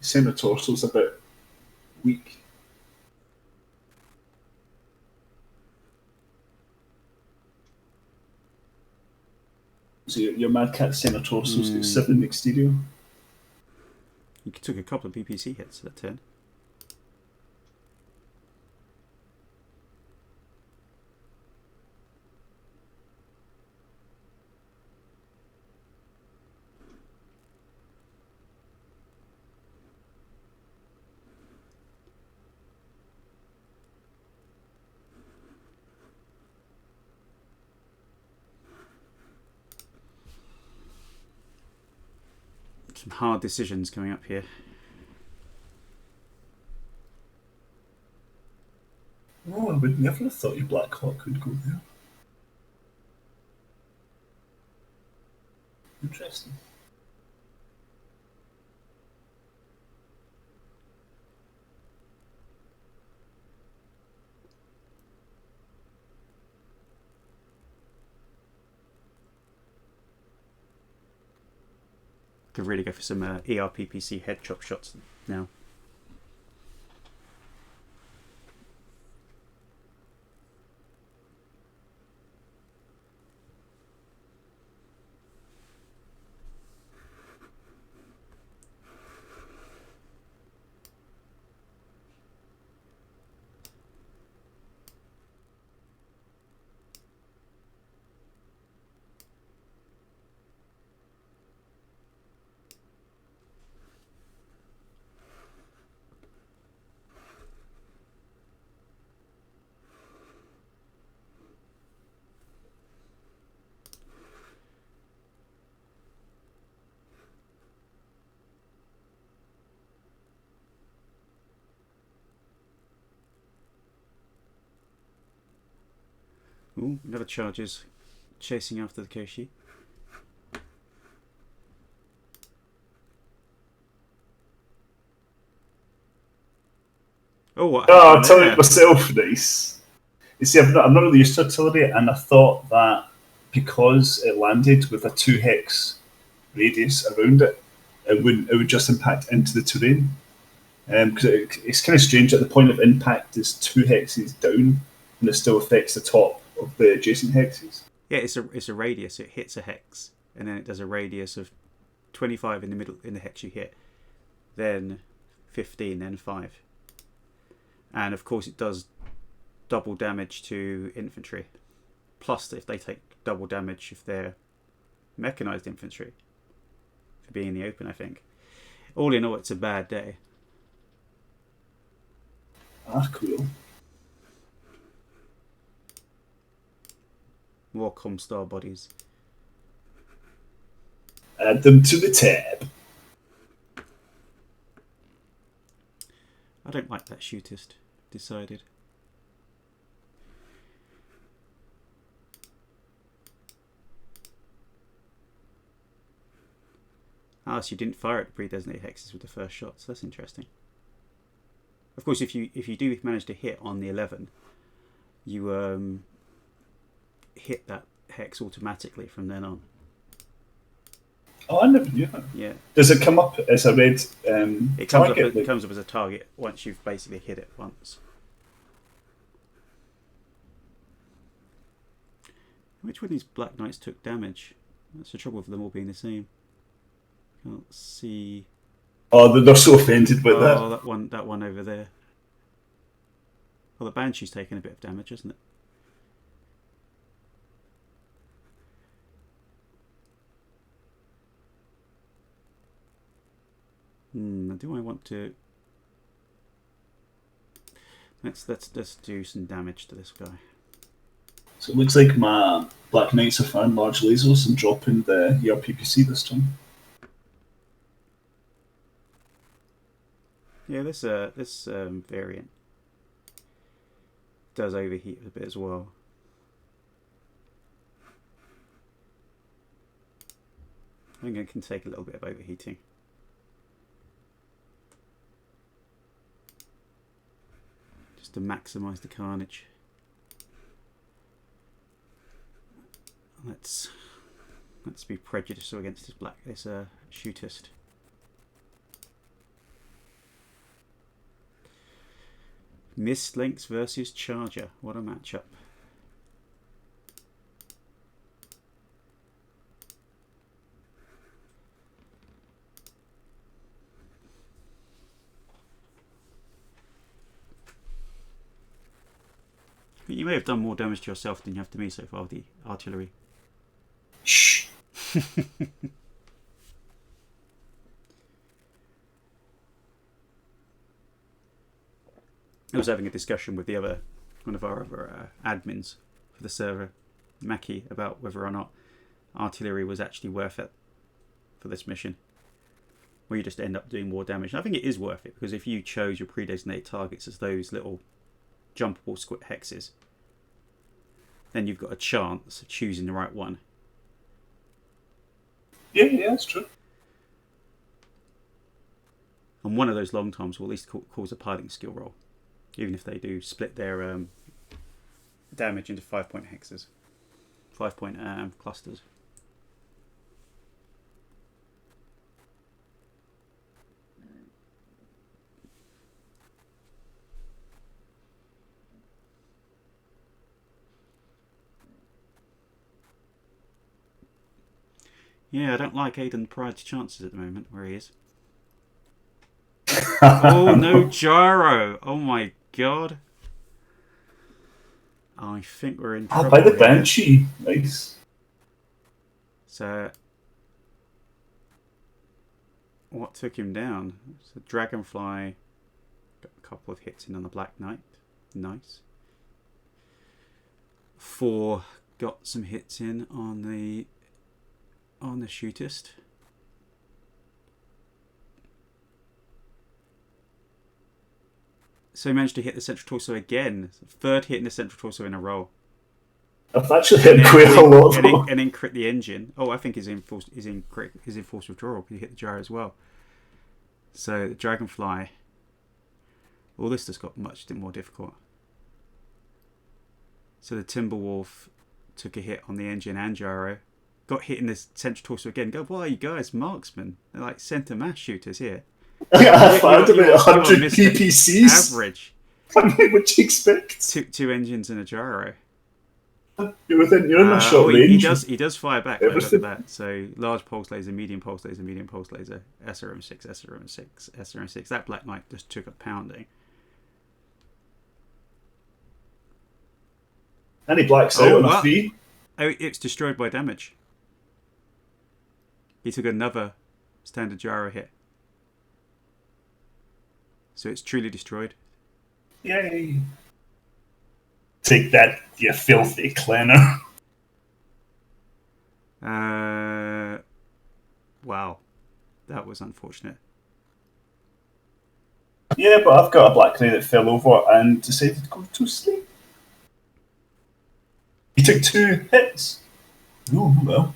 Center torso's a bit weak. So your Mad Cat center torso's got 7 exterior. You took a couple of PPC hits that turn. Some hard decisions coming up here. Oh, I would never have thought your Black Hawk would go there. Interesting. Could really go for some ERPPC head chop shots now. Ooh, another charges chasing after the Koshi. Oh, what? Oh, I'll tell it myself, nice. You see, I'm not really used to artillery, and I thought that because it landed with a 2 hex radius around it, it would just impact into the terrain. Because it's kind of strange that the point of impact is 2 hexes down, and it still affects the top of the adjacent hexes. Yeah, it's a radius. It hits a hex, and then it does a radius of 25 in the middle in the hex you hit, then 15, then 5, and of course it does double damage to infantry. Plus, if they take double damage if they're mechanized infantry for being in the open, I think. All in all, it's a bad day. Ah, cool. More ComStar bodies. Add them to the tab. I don't like that shootist. Decided. Ah, so you didn't fire at the pre-designated hexes with the first shot, so that's interesting. Of course, if you do manage to hit on the 11, you hit that hex automatically from then on. Oh, I never knew that. Yeah. Does it come up as a red It target? comes up as a target once you've basically hit it once. Which one of these Black Knights took damage? That's the trouble with them all being the same. Can't see. Oh, they're so offended with that. Oh, that one over there. Well, the Banshee's taken a bit of damage, isn't it? Do I want to? Let's do some damage to this guy. So it looks like my Black Knights are firing large lasers and dropping the ERPPC this time. Yeah, this variant does overheat a bit as well. I think it can take a little bit of overheating. Just to maximise the carnage. Let's be prejudicial against this shootist. Mist Lynx versus Charger. What a matchup. You may have done more damage to yourself than you have to me so far with the artillery. Shh. I was having a discussion with one of our other admins for the server, Mackie, about whether or not artillery was actually worth it for this mission, where you just end up doing more damage. And I think it is worth it, because if you chose your pre-designated targets as those little jumpable squid hexes, then you've got a chance of choosing the right one. Yeah, that's true. And one of those long toms will at least cause a piloting skill roll, even if they do split their damage into 5-point hexes, 5-point clusters. Yeah, I don't like Aidan Pruyde's chances at the moment, where he is. Oh, no gyro! Oh my god. I think we're in trouble. By the Banshee. Nice. So, what took him down? So Dragonfly got a couple of hits in on the Black Knight. Nice. 4 got some hits in on the shootist. So he managed to hit the central torso again. 3rd hit in the central torso in a row. I've actually hit quite a lot. And then crit the engine. Oh, I think he's in force withdrawal. He hit the gyro as well. So the Dragonfly. All this just got much more difficult. So the Timberwolf took a hit on the engine and gyro. Got hit in the central torso again. Go, why are you guys marksmen? They're like centre mass shooters here. I found about 100 PPCs. Average. I mean, what do you expect? Two engines and a gyro. You're in a short range. He does fire back. Look at that. So large pulse laser, medium pulse laser, medium pulse laser, SRM6, SRM6, SRM6. That Black Knight just took a pounding. And he blacks out on a 3. Oh, it's destroyed by damage. He took another standard gyro hit. So it's truly destroyed. Yay. Take that, you filthy cleaner. Wow. That was unfortunate. Yeah, but I've got a Black Knight that fell over and decided to go to sleep. He took 2 hits. Oh, well.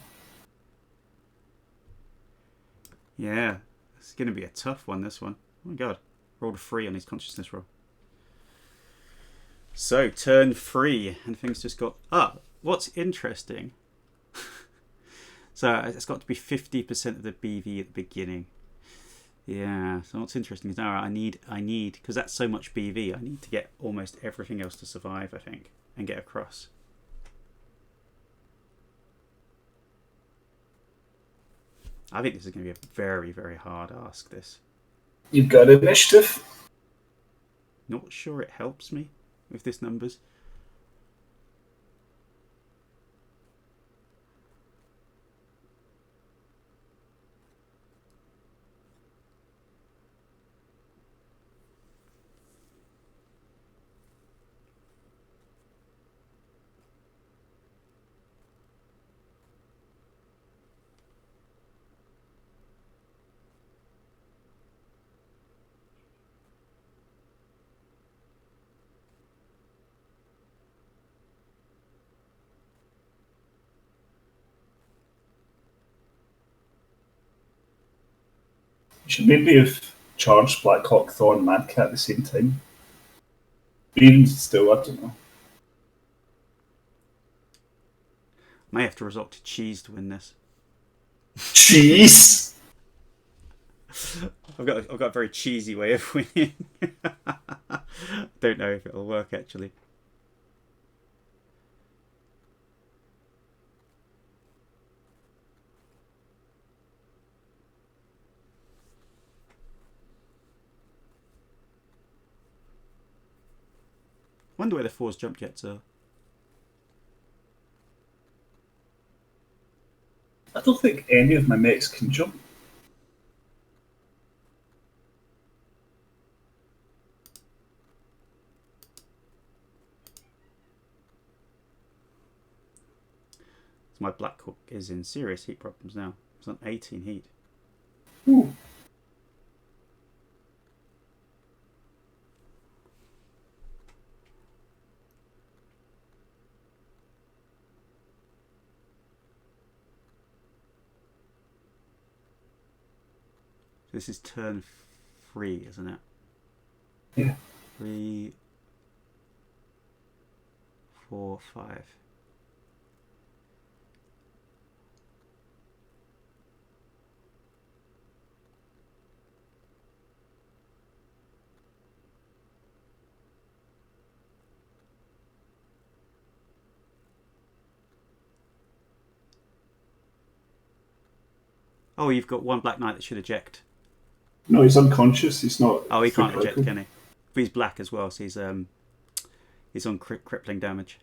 Yeah, it's going to be a tough one, this one. Oh my god. Rolled a 3 on his consciousness roll. So, turn 3, and things just got up. What's interesting... So, it's got to be 50% of the BV at the beginning. Yeah, so what's interesting is now I need, because that's so much BV, I need to get almost everything else to survive, I think, and get across. I think this is going to be a very, very hard ask, this. You've got initiative. Not sure it helps me with this numbers. You should maybe have charged Black Hawk Thor and Madcat at the same time. But even still, I don't know. May have to resort to cheese to win this. Cheese! I've got a very cheesy way of winning. Don't know if it'll work actually. Wonder where the 4's jump jets are. I don't think any of my mechs can jump. So my Black Hawk is in serious heat problems now. It's on 18 heat. Ooh. This is turn 3, isn't it? Yeah. 3, 4, 5. Oh, you've got one Black Knight that should eject. No, he's unconscious. He's not. Oh, he can't eject, can he? But he's black as well, so he's on crippling damage.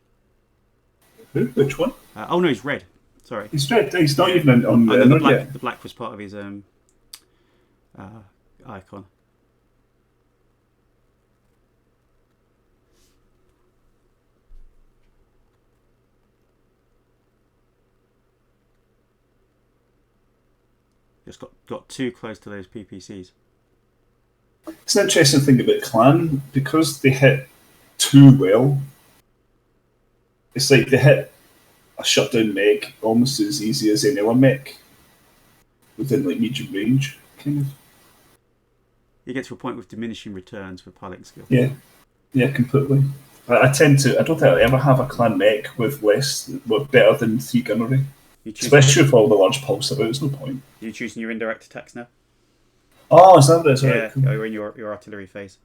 Who? Which one? Oh no, he's red. Sorry. He's red. He's not even on the the black. yet. The black was part of his icon. Just got too close to those PPCs. It's an interesting thing about Clan, because they hit too well. It's like they hit a shutdown mech almost as easy as any other mech within like medium range, kind of. You get to a point with diminishing returns for piloting skill. Yeah, completely. I don't think I'll ever have a Clan mech with better than 3 gunnery. Especially with all the large pulse about, there's no point. Are you choosing your indirect attacks now? Oh, is that what it is? Yeah, right, cool. you're in your artillery phase.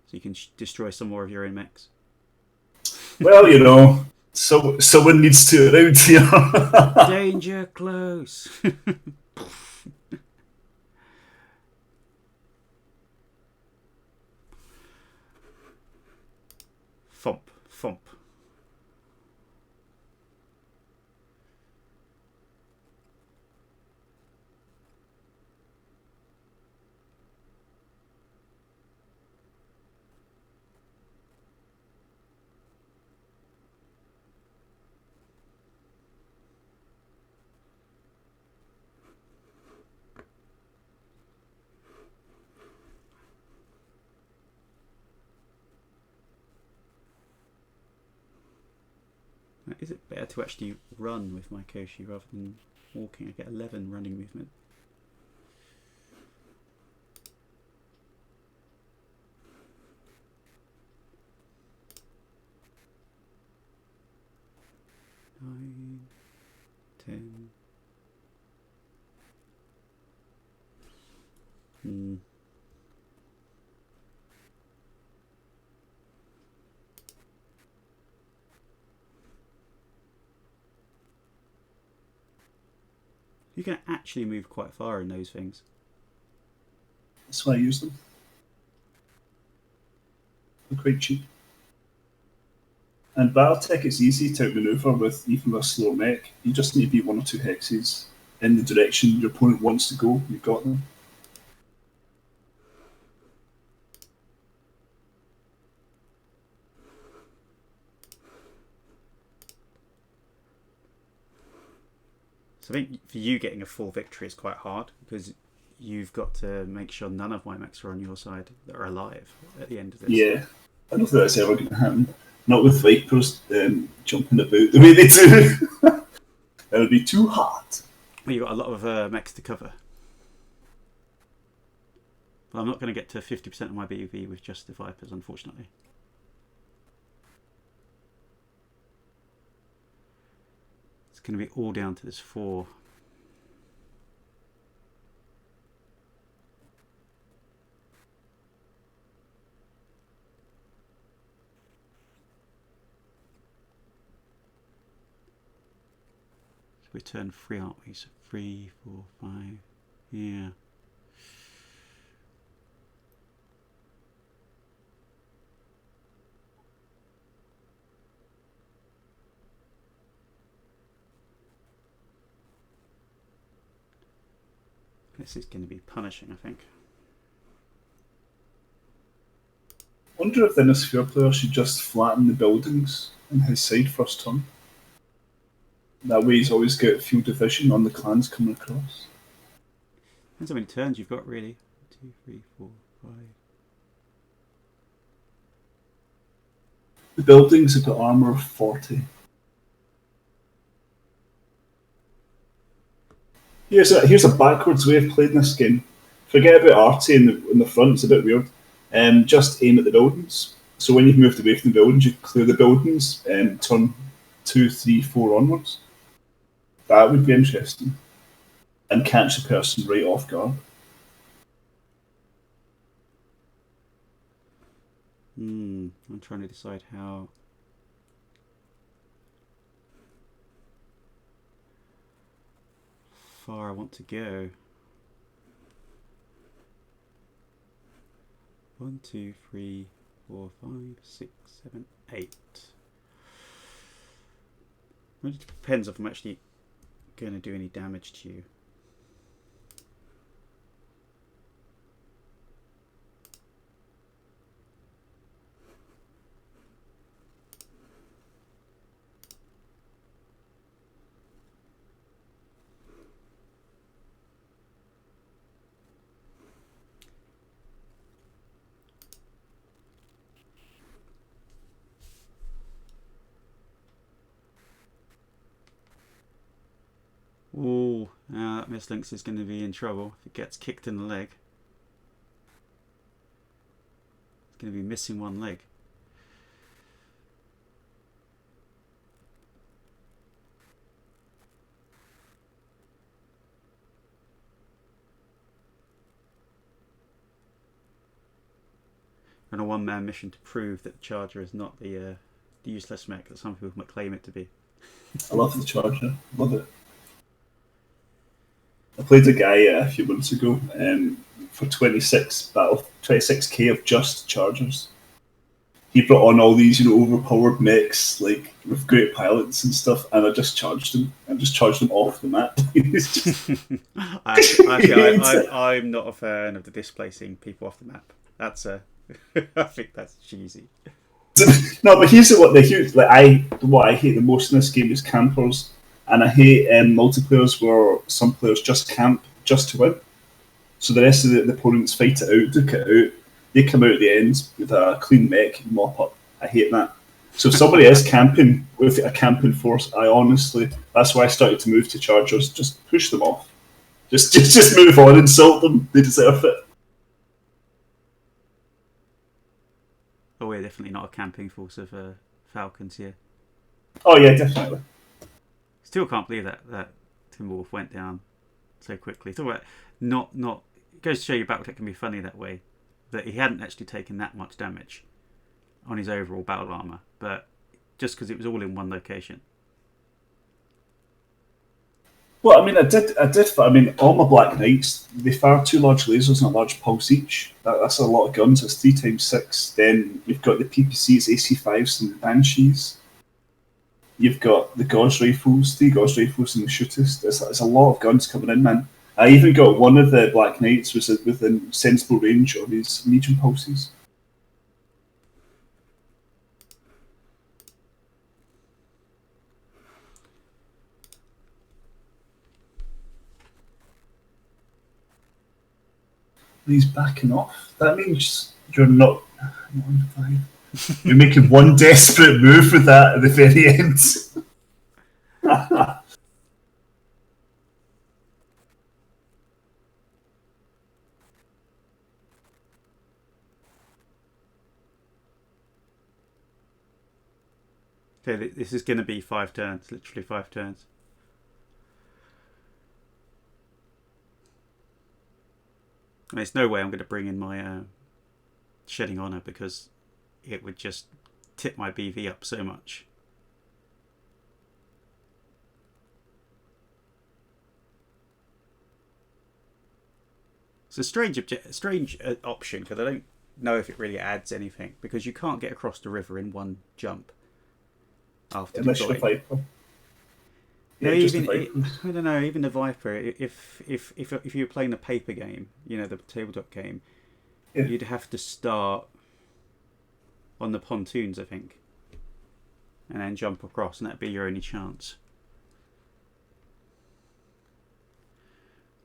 So you can destroy some more of your own mechs. Well, you know, so someone needs to around here. Danger close. Thump, thump. is it better to actually run with my Koshi rather than walking? I get 11 running movement. Nine, 10. You can actually move quite far in those things. That's why I use them. They're quite cheap. And Battletech is easy to outmaneuver with even with a slower mech. You just need to beat 1 or 2 hexes in the direction your opponent wants to go. You've got them. So I think for you getting a full victory is quite hard because you've got to make sure none of my mechs are on your side that are alive at the end of this. Yeah, I don't think that's ever going to happen. Not with Vipers jumping about the way they do. It'll be too hard. Well, you've got a lot of mechs to cover. But I'm not going to get to 50% of my BUV with just the Vipers, unfortunately. It's going to be all down to this 4. So we turn 3, aren't we? So 3, 4, 5. Yeah. This is going to be punishing, I think. I wonder if then a Sphere player should just flatten the buildings in his side first turn. That way he's always got field division on the clans coming across. Depends how many turns you've got, really. 2, 3, 4, 5. The buildings have got armour of 40. Here's a backwards way of playing this game. Forget about RT in the front, it's a bit weird. Just aim at the buildings. So when you've moved away from the buildings, you clear the buildings and turn 2, 3, 4 onwards. That would be interesting. And catch the person right off guard. I'm trying to decide how... far I want to go. 1, 2, 3, 4, 5, 6, 7, 8. It depends if I'm actually going to do any damage to you. Oh, now that Mislinks is going to be in trouble if it gets kicked in the leg. It's going to be missing 1 leg. On a one-man mission to prove that the Charger is not the useless mech that some people might claim it to be. I love the Charger. Love it. I played a guy a few months ago for 26k of just Chargers. He brought on all these, overpowered mechs, like with great pilots and stuff, and I just charged him. I just charged him off the map. I'm not a fan of the displacing people off the map. That's I think that's cheesy. No, but here's what I hate the most in this game is campers. And I hate multiplayers where some players just camp just to win. So the rest of the opponents fight it out, duke it out. They come out at the end with a clean mech and mop up. I hate that. So if somebody is camping with a camping force, that's why I started to move to chargers. Just push them off. Just move on, insult them. They deserve it. Oh, we're definitely not a camping force of Falcons here. Oh yeah, definitely. Still can't believe that Timberwolf went down so quickly. Talk about not. It goes to show you Battletech can be funny that way. That he hadn't actually taken that much damage on his overall battle armor, but just because it was all in one location. Well, I mean, I did. I mean, all my Black Knights, they fire 2 large lasers and a large pulse each. That's a lot of guns. It's 3x6. Then you've got the PPCs, AC5s, and the Banshees. You've got the Gauss rifles, 3 Gauss rifles, and the shooters. There's a lot of guns coming in, man. I even got one of the Black Knights was within sensible range of his medium pulses. He's backing off. That means you're not. You're making one desperate move with that at the very end. Okay, this is going to be 5 turns, literally 5 turns. And there's no way I'm going to bring in my Shedding Honor because it would just tip my BV up so much. It's a strange option because I don't know if it really adds anything because you can't get across the river in one jump after deploying. Yeah, I don't know. Even the Viper, if you were playing the paper game, the tabletop game, you'd have to start on the pontoons, I think, and then jump across, and that'd be your only chance.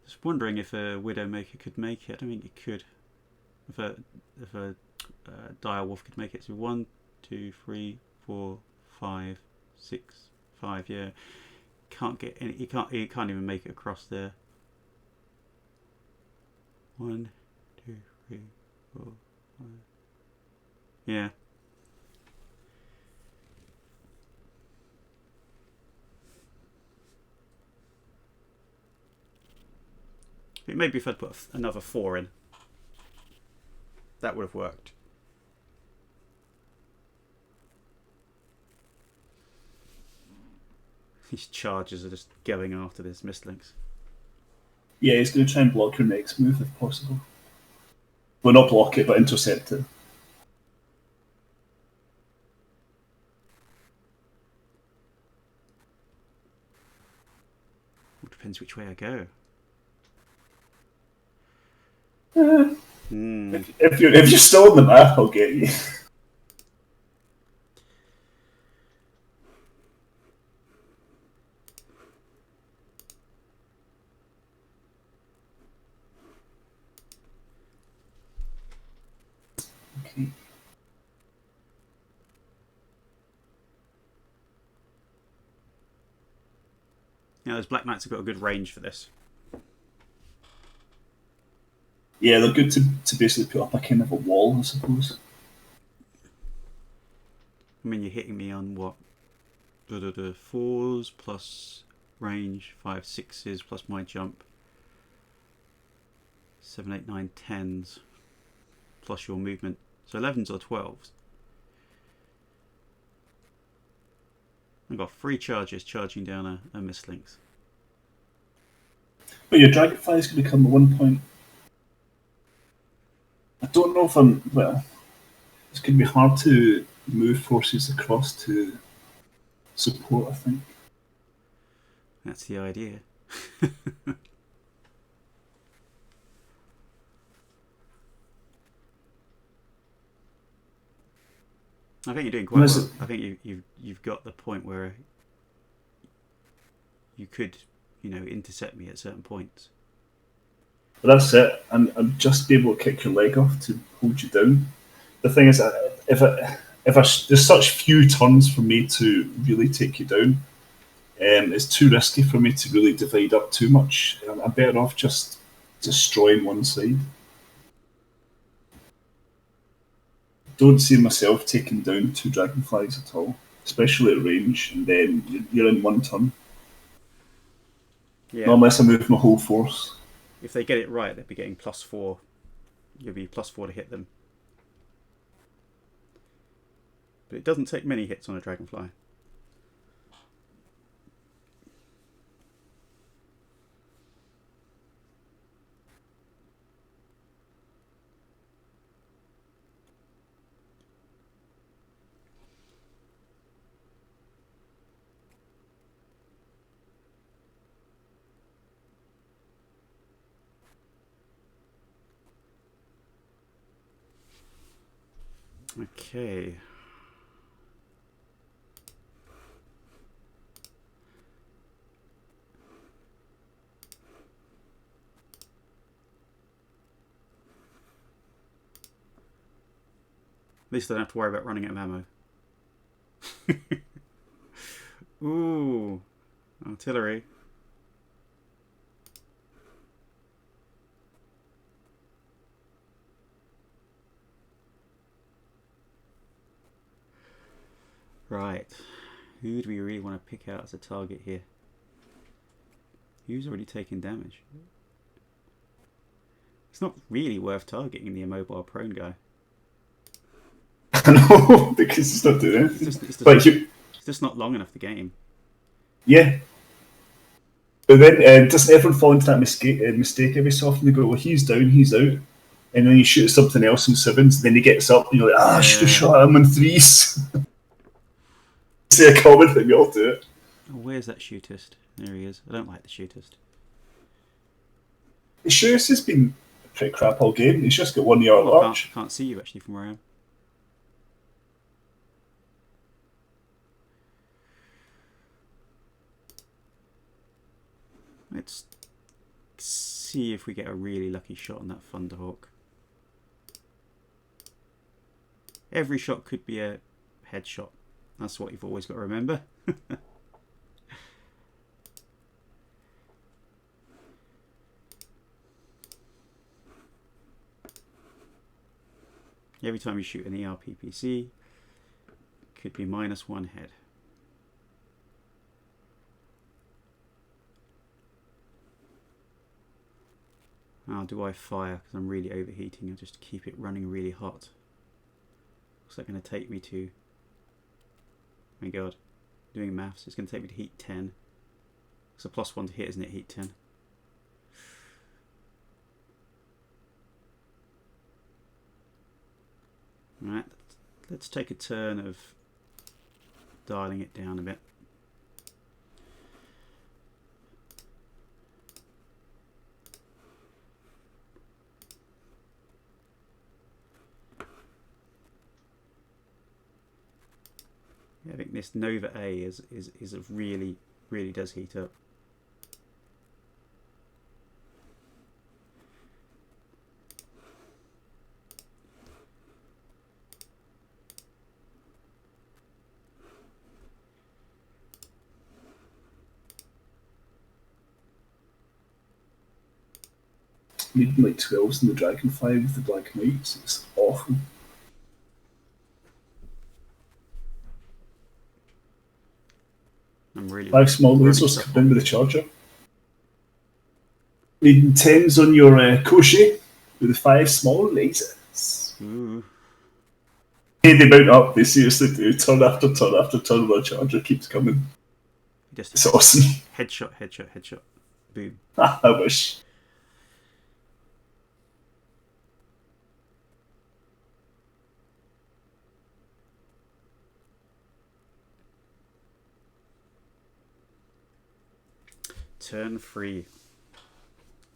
Just wondering if a Widowmaker could make it. I don't think it could. If a Direwolf could make it. So 1, 2, 3, 4, 5, 6, 5. Yeah. Can't get any. He can't even make it across there. 1, 2, 3, 4, 5. Yeah. Maybe if I'd put another 4 in, that would have worked. These charges are just going after this Mistlinks. Yeah, he's going to try and block your next move if possible. Well, not block it, but intercept it. It depends which way I go. If you're still on the map, I'll get you. Okay. Yeah, those Black Knights have got a good range for this. Yeah, they're good to basically put up a kind of a wall, I suppose. I mean, you're hitting me on what? 4s plus range, 5, 6s plus my jump. 7, 8, 9, 10s plus your movement. So 11s or 12s. I've got 3 charges charging down a Mistlinks. But your Dragonfly is going to come at one point. I don't know if it's going to be hard to move forces across to support, I think. That's the idea. I think you're doing quite well. I think you've got the point where you could, intercept me at certain points. But that's it. I'm just be able to kick your leg off to hold you down. The thing is, if there's such few turns for me to really take you down. It's too risky for me to really divide up too much. I'm better off just destroying one side. Don't see myself taking down 2 dragonflies at all, especially at range, and then you're in one turn. Yeah. Not unless I move my whole force. If they get it right, they'll be getting +4. You'll be +4 to hit them. But it doesn't take many hits on a dragonfly. Okay. At least I don't have to worry about running out of ammo. Ooh, artillery. Right, who do we really want to pick out as a target here? Who's already taken damage? It's not really worth targeting the immobile prone guy. I know, because it's not doing anything. It's just not long enough the game. Yeah. But then doesn't everyone fall into that mistake every so often? They go, well, he's down, he's out. And then you shoot at something else in 7s, and then he gets up, and you're like, I should have shot him in 3s. Say a common thing, we all do it. Oh, where's that shootist? There he is. I don't like the shootist. The shootist has been pretty crap all game. He's just got 1 yard arch. I can't see you actually from where I am. Let's see if we get a really lucky shot on that Thunderhawk. Every shot could be a headshot. That's what you've always got to remember. Every time you shoot an ERPPC, could be -1 head. How do I fire? Because I'm really overheating. I'll just keep it running really hot. What's that going to take me to? Oh my god. Doing maths. It's going to take me to heat 10. It's a +1 to hit, isn't it? Heat 10. Alright. Let's take a turn of dialing it down a bit. I think this Nova A is a really does heat up. Needing like 12s in the Dragonfly with the Black Knights. It's awful. I'm really 5 small lasers come in with the charger. Needing 10s on your Koshi with the 5 small lasers. Ooh. Hey, they mount up, they seriously do. Turn after turn after turn, the charger keeps coming. Just it's awesome. Headshot, headshot, headshot. Boom. I wish. Turn 3.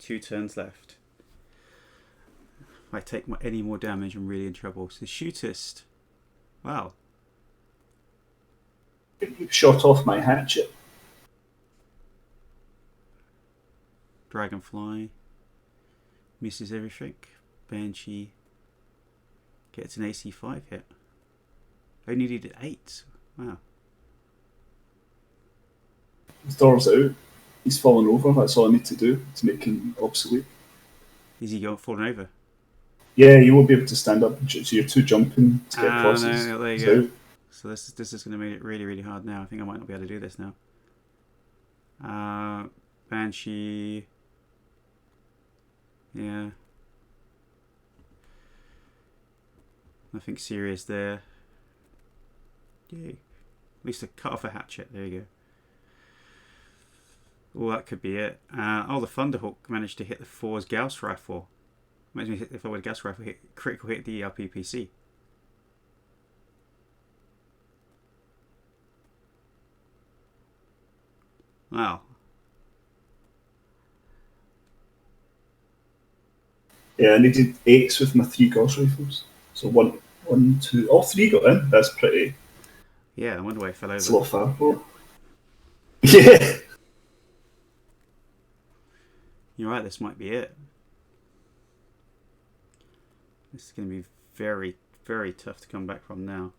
2 turns left. If I take any more damage, I'm really in trouble. So the shootist. Wow. You shot off my hatchet. Dragonfly. Misses everything. Banshee. Gets an AC5 hit. Only needed 8. Wow. The door's out. He's fallen over. That's all I need to do to make him obsolete. Is he falling over? Yeah, you won't be able to stand up. So you're too jumping to get across. No, there you go. So this is going to make it really, really hard now. I think I might not be able to do this now. Banshee. Yeah. Nothing serious there. Yay. At least I cut off a hatchet. There you go. Oh, that could be it. The Thunderhawk managed to hit the 4's Gauss rifle. Imagine if the 4 with Gauss rifle critical hit the PPC. Wow. Yeah, I needed 8s with my 3 Gauss rifles. So 1, 2, all 3 got in. That's pretty. Yeah, I wonder why it fell over. It's a lot of fireball. Yeah. You're right, this might be it. This is going to be very, very tough to come back from now.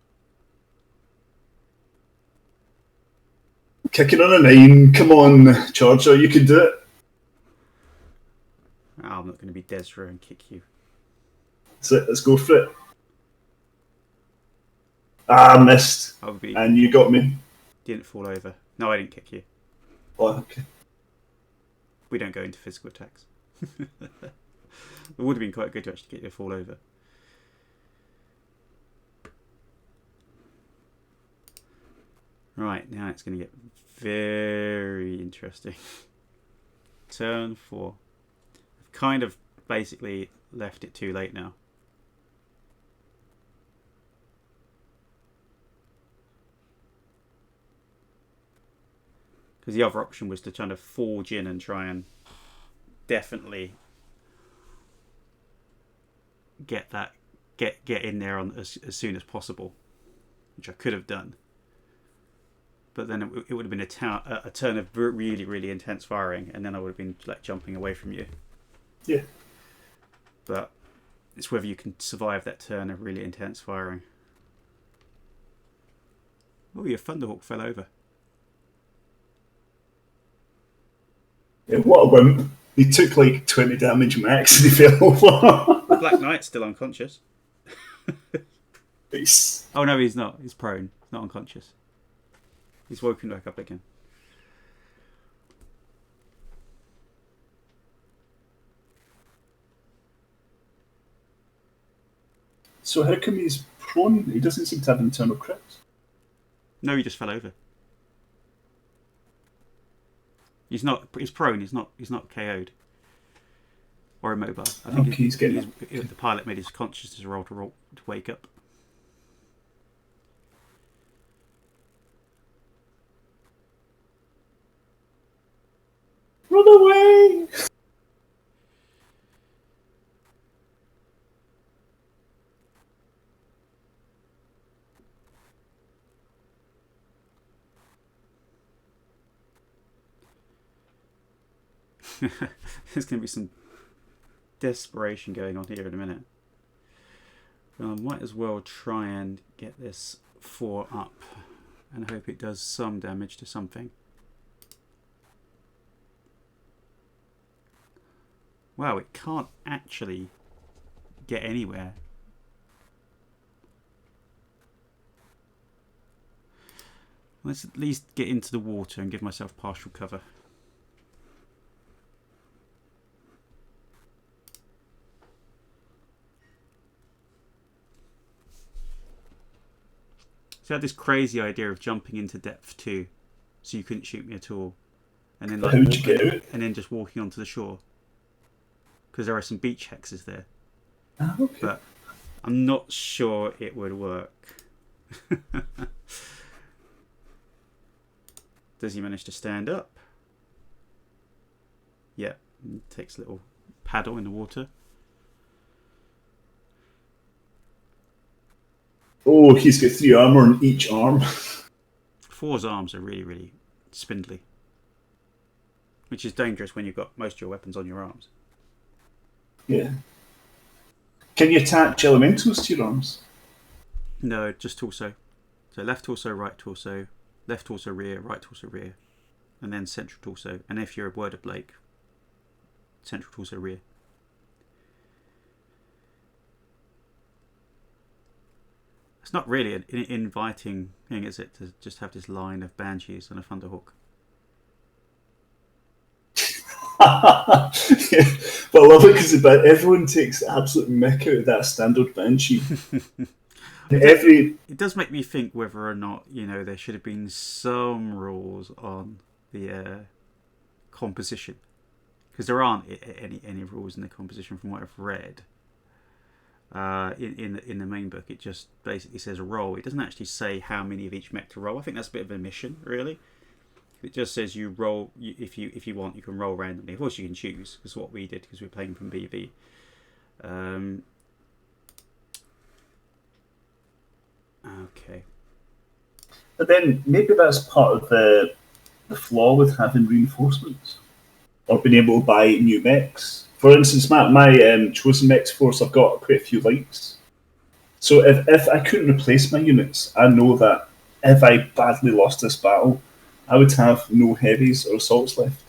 Kicking on a 9. Come on, Charger, you can do it. Oh, I'm not going to be Desra and kick you. That's it, let's go for it. Ah, missed. And you got me. Didn't fall over. No, I didn't kick you. Oh, okay. We don't go into physical attacks. It would have been quite good to actually get you to fall over. Right, now it's going to get very interesting. Turn 4. I've kind of basically left it too late now. Because the other option was to kind of forge in and try and definitely get in there as soon as possible, which I could have done. But then it would have been a turn of really, really intense firing, and then I would have been like jumping away from you. Yeah. But it's whether you can survive that turn of really intense firing. Oh, your Thunderhawk fell over. Yeah, what a wimp. He took like 20 damage max and he fell over. Black Knight's still unconscious. Nice. Oh no, he's not. He's prone. He's not unconscious. He's woken back up again. So how come he's prone? He doesn't seem to have internal crits. No, he just fell over. He's not. He's prone. He's not KO'd or immobile. I think he's getting. The pilot made his consciousness roll to wake up. Run away! There's going to be some desperation going on here in a minute. Well, I might as well try and get this 4 up and hope it does some damage to something. Wow, it can't actually get anywhere. Let's at least get into the water and give myself partial cover. So I had this crazy idea of jumping into depth 2, so you couldn't shoot me at all, and then how'd you get out? And then just walking onto the shore, because there are some beach hexes there. Oh, okay. But I'm not sure it would work. Does he manage to stand up? Yeah, takes a little paddle in the water. Oh, he's got 3 armor on each arm. 4's arms are really, really spindly, which is dangerous when you've got most of your weapons on your arms. Yeah. Can you attach elementals to your arms? No, just torso. So left torso, right torso, left torso, rear, right torso, rear, and then central torso. And if you're a word of Blake, central torso, rear. It's not really an inviting thing, is it, to just have this line of banshees and a thunderhawk? Yeah, but I love it because everyone takes absolute mick out of that standard banshee. It does make me think whether or not, there should have been some rules on the composition, because there aren't any rules in the composition from what I've read. In the main book, it just basically says roll. It doesn't actually say how many of each mech to roll. I think that's a bit of a mission, really. It just says you roll. If you want, you can roll randomly. Of course, you can choose, because what we did, because we're playing from BV. Okay. But then maybe that's part of the flaw with having reinforcements or being able to buy new mechs. For instance, my chosen mechs force, I've got quite a few lights. So if I couldn't replace my units, I know that if I badly lost this battle, I would have no heavies or assaults left.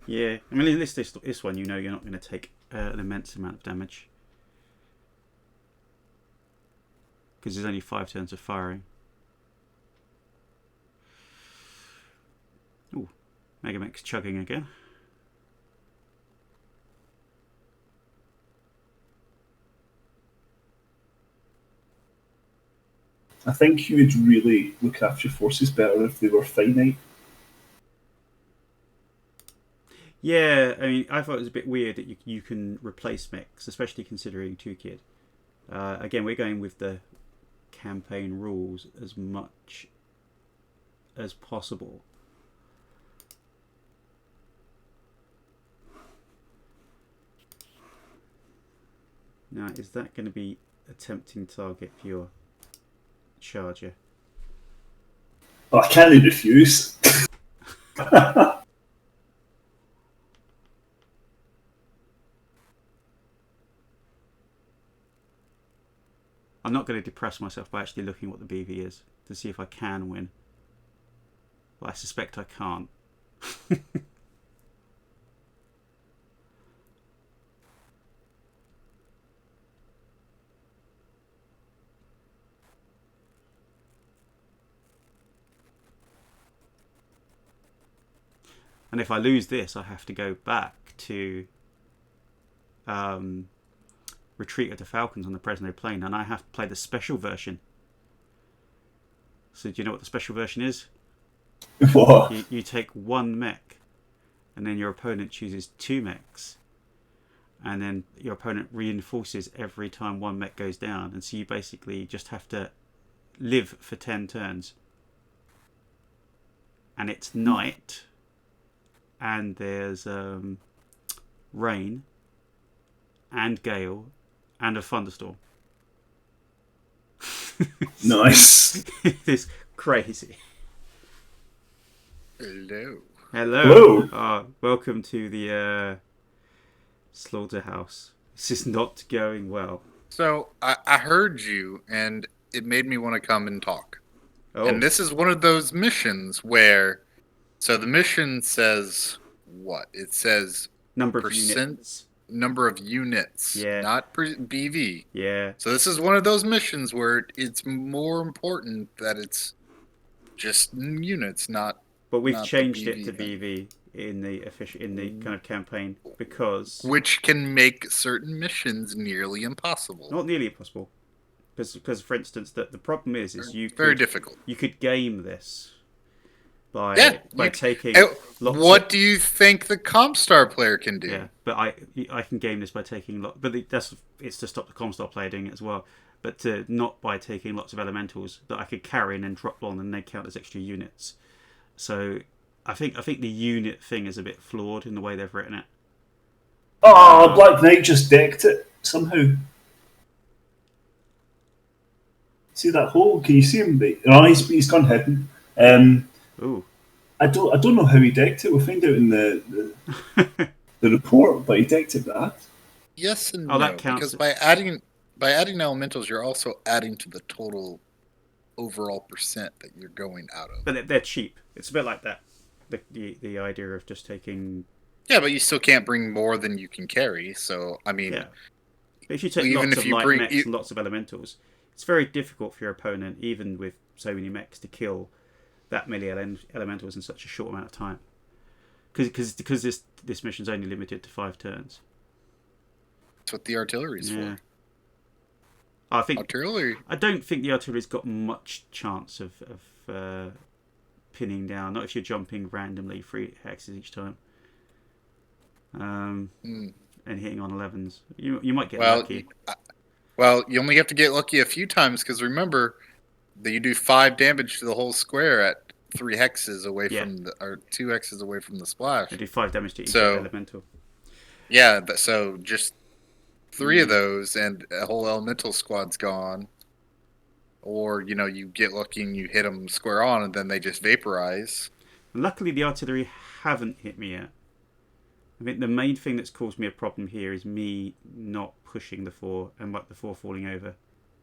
Yeah, I mean, this one, you're not going to take an immense amount of damage, because there's only 5 turns of firing. Ooh, Megamech's chugging again. I think you would really look after your forces better if they were finite. Yeah, I mean, I thought it was a bit weird that you can replace mechs, especially considering Tukayyid. Again, we're going with the campaign rules as much as possible. Now, is that going to be a tempting target for your charger? Oh, I can't really refuse. I'm not going to depress myself by actually looking what the BV is to see if I can win. But I suspect I can't. And if I lose this, I have to go back to Retreat of the Falcons on the Prezno Plain, and I have to play the special version. So do you know what the special version is? What? You take one mech, and then your opponent chooses 2 mechs, and then your opponent reinforces every time one mech goes down, and so you basically just have to live for 10 turns. And it's night, and there's rain, and gale, and a thunderstorm. Nice. It's crazy. Hello. Hello. Welcome to the slaughterhouse. This is not going well. So I heard you, and it made me want to come and talk. Oh. And this is one of those missions where, so the mission says what? It says Number of units. Number of units, Yeah. not BV. Yeah. So this is one of those missions where it's more important that it's just units, not. But we've not changed the it to thing. BV in the kind of campaign because Which can make certain missions nearly impossible. not nearly impossible. Because for instance, the problem is you Very could, difficult. You could game this by taking lots. What do you think the ComStar player can do? Yeah, but I can game this by taking but it's to stop the ComStar player doing it as well. But not by taking lots of elementals that I could carry and then drop on and they count as extra units. So I think the unit thing is a bit flawed in the way they've written it. Oh, Black Knight just decked it somehow. See that hole? Can you see him? No, he's gone hidden. Ooh. I don't know how he decked it. We'll find out in the report, but he decked it bad. Yes and Oh, no, that counts. because by adding elementals, you're also adding to the total overall percent that you're going out of. But they're cheap. It's a bit like that. The idea of just taking. Yeah, but you still can't bring more than you can carry. So I mean, Yeah. But if you take even lots if of you light bring- mechs you- and lots of elementals, it's very difficult for your opponent, even with so many mechs, to kill that many elementals in such a short amount of time. Because this mission's only limited to 5 turns. that's what the artillery's Yeah. for. I think Artillery. I don't think the artillery's got much chance of pinning down. Not if you're jumping randomly 3 hexes each time. And hitting on 11s. You might get lucky. Well, you only have to get lucky a few times because remember that you do 5 damage to the whole square at 3 hexes away from or 2 hexes away from the splash. They do 5 damage to each So- elemental. Yeah, so just 3 of those and a whole elemental squad's gone. Or, you get lucky and you hit them square on and then they just vaporize. Luckily, the artillery haven't hit me yet. I think the main thing that's caused me a problem here is me not pushing the 4 and the 4 falling over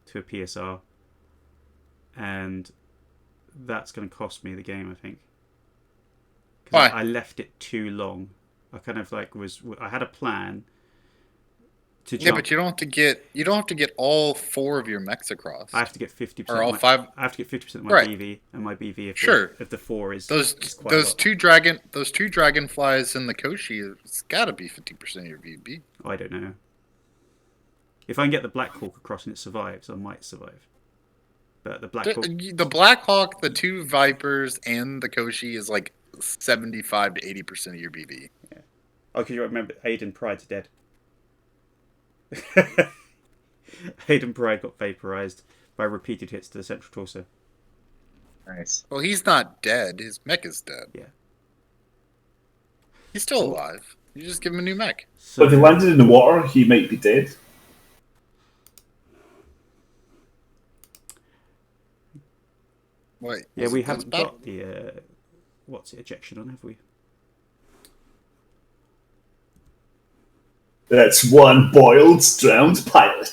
to a PSR. And that's going to cost me the game, I think. Why? I left it too long. I kind of I had a plan to jump. Yeah, but you don't have to get all 4 of your mechs across. I have to get 50%. Or all 5. I have to get 50% of my Right. BV, and my BV if the 4 is Those quite a lot. two dragonflies in the Koshi, it's got to be 50% of your VB. I don't know. If I can get the Black Hawk across and it survives, I might survive. But the Black Hawk... The Black Hawk, the 2 Vipers, and the Koshi is like 75 to 80% of your BV. Yeah. Oh, because you remember Aiden Pryde's dead. Aiden Pruyde got vaporized by repeated hits to the central torso. Nice. Well, he's not dead. His mech is dead. Yeah. He's still alive. You just give him a new mech. So, But if he landed in the water, he might be dead. Wait. yeah, was we it haven't battle? got the ejection on, have we? That's one boiled, drowned pilot.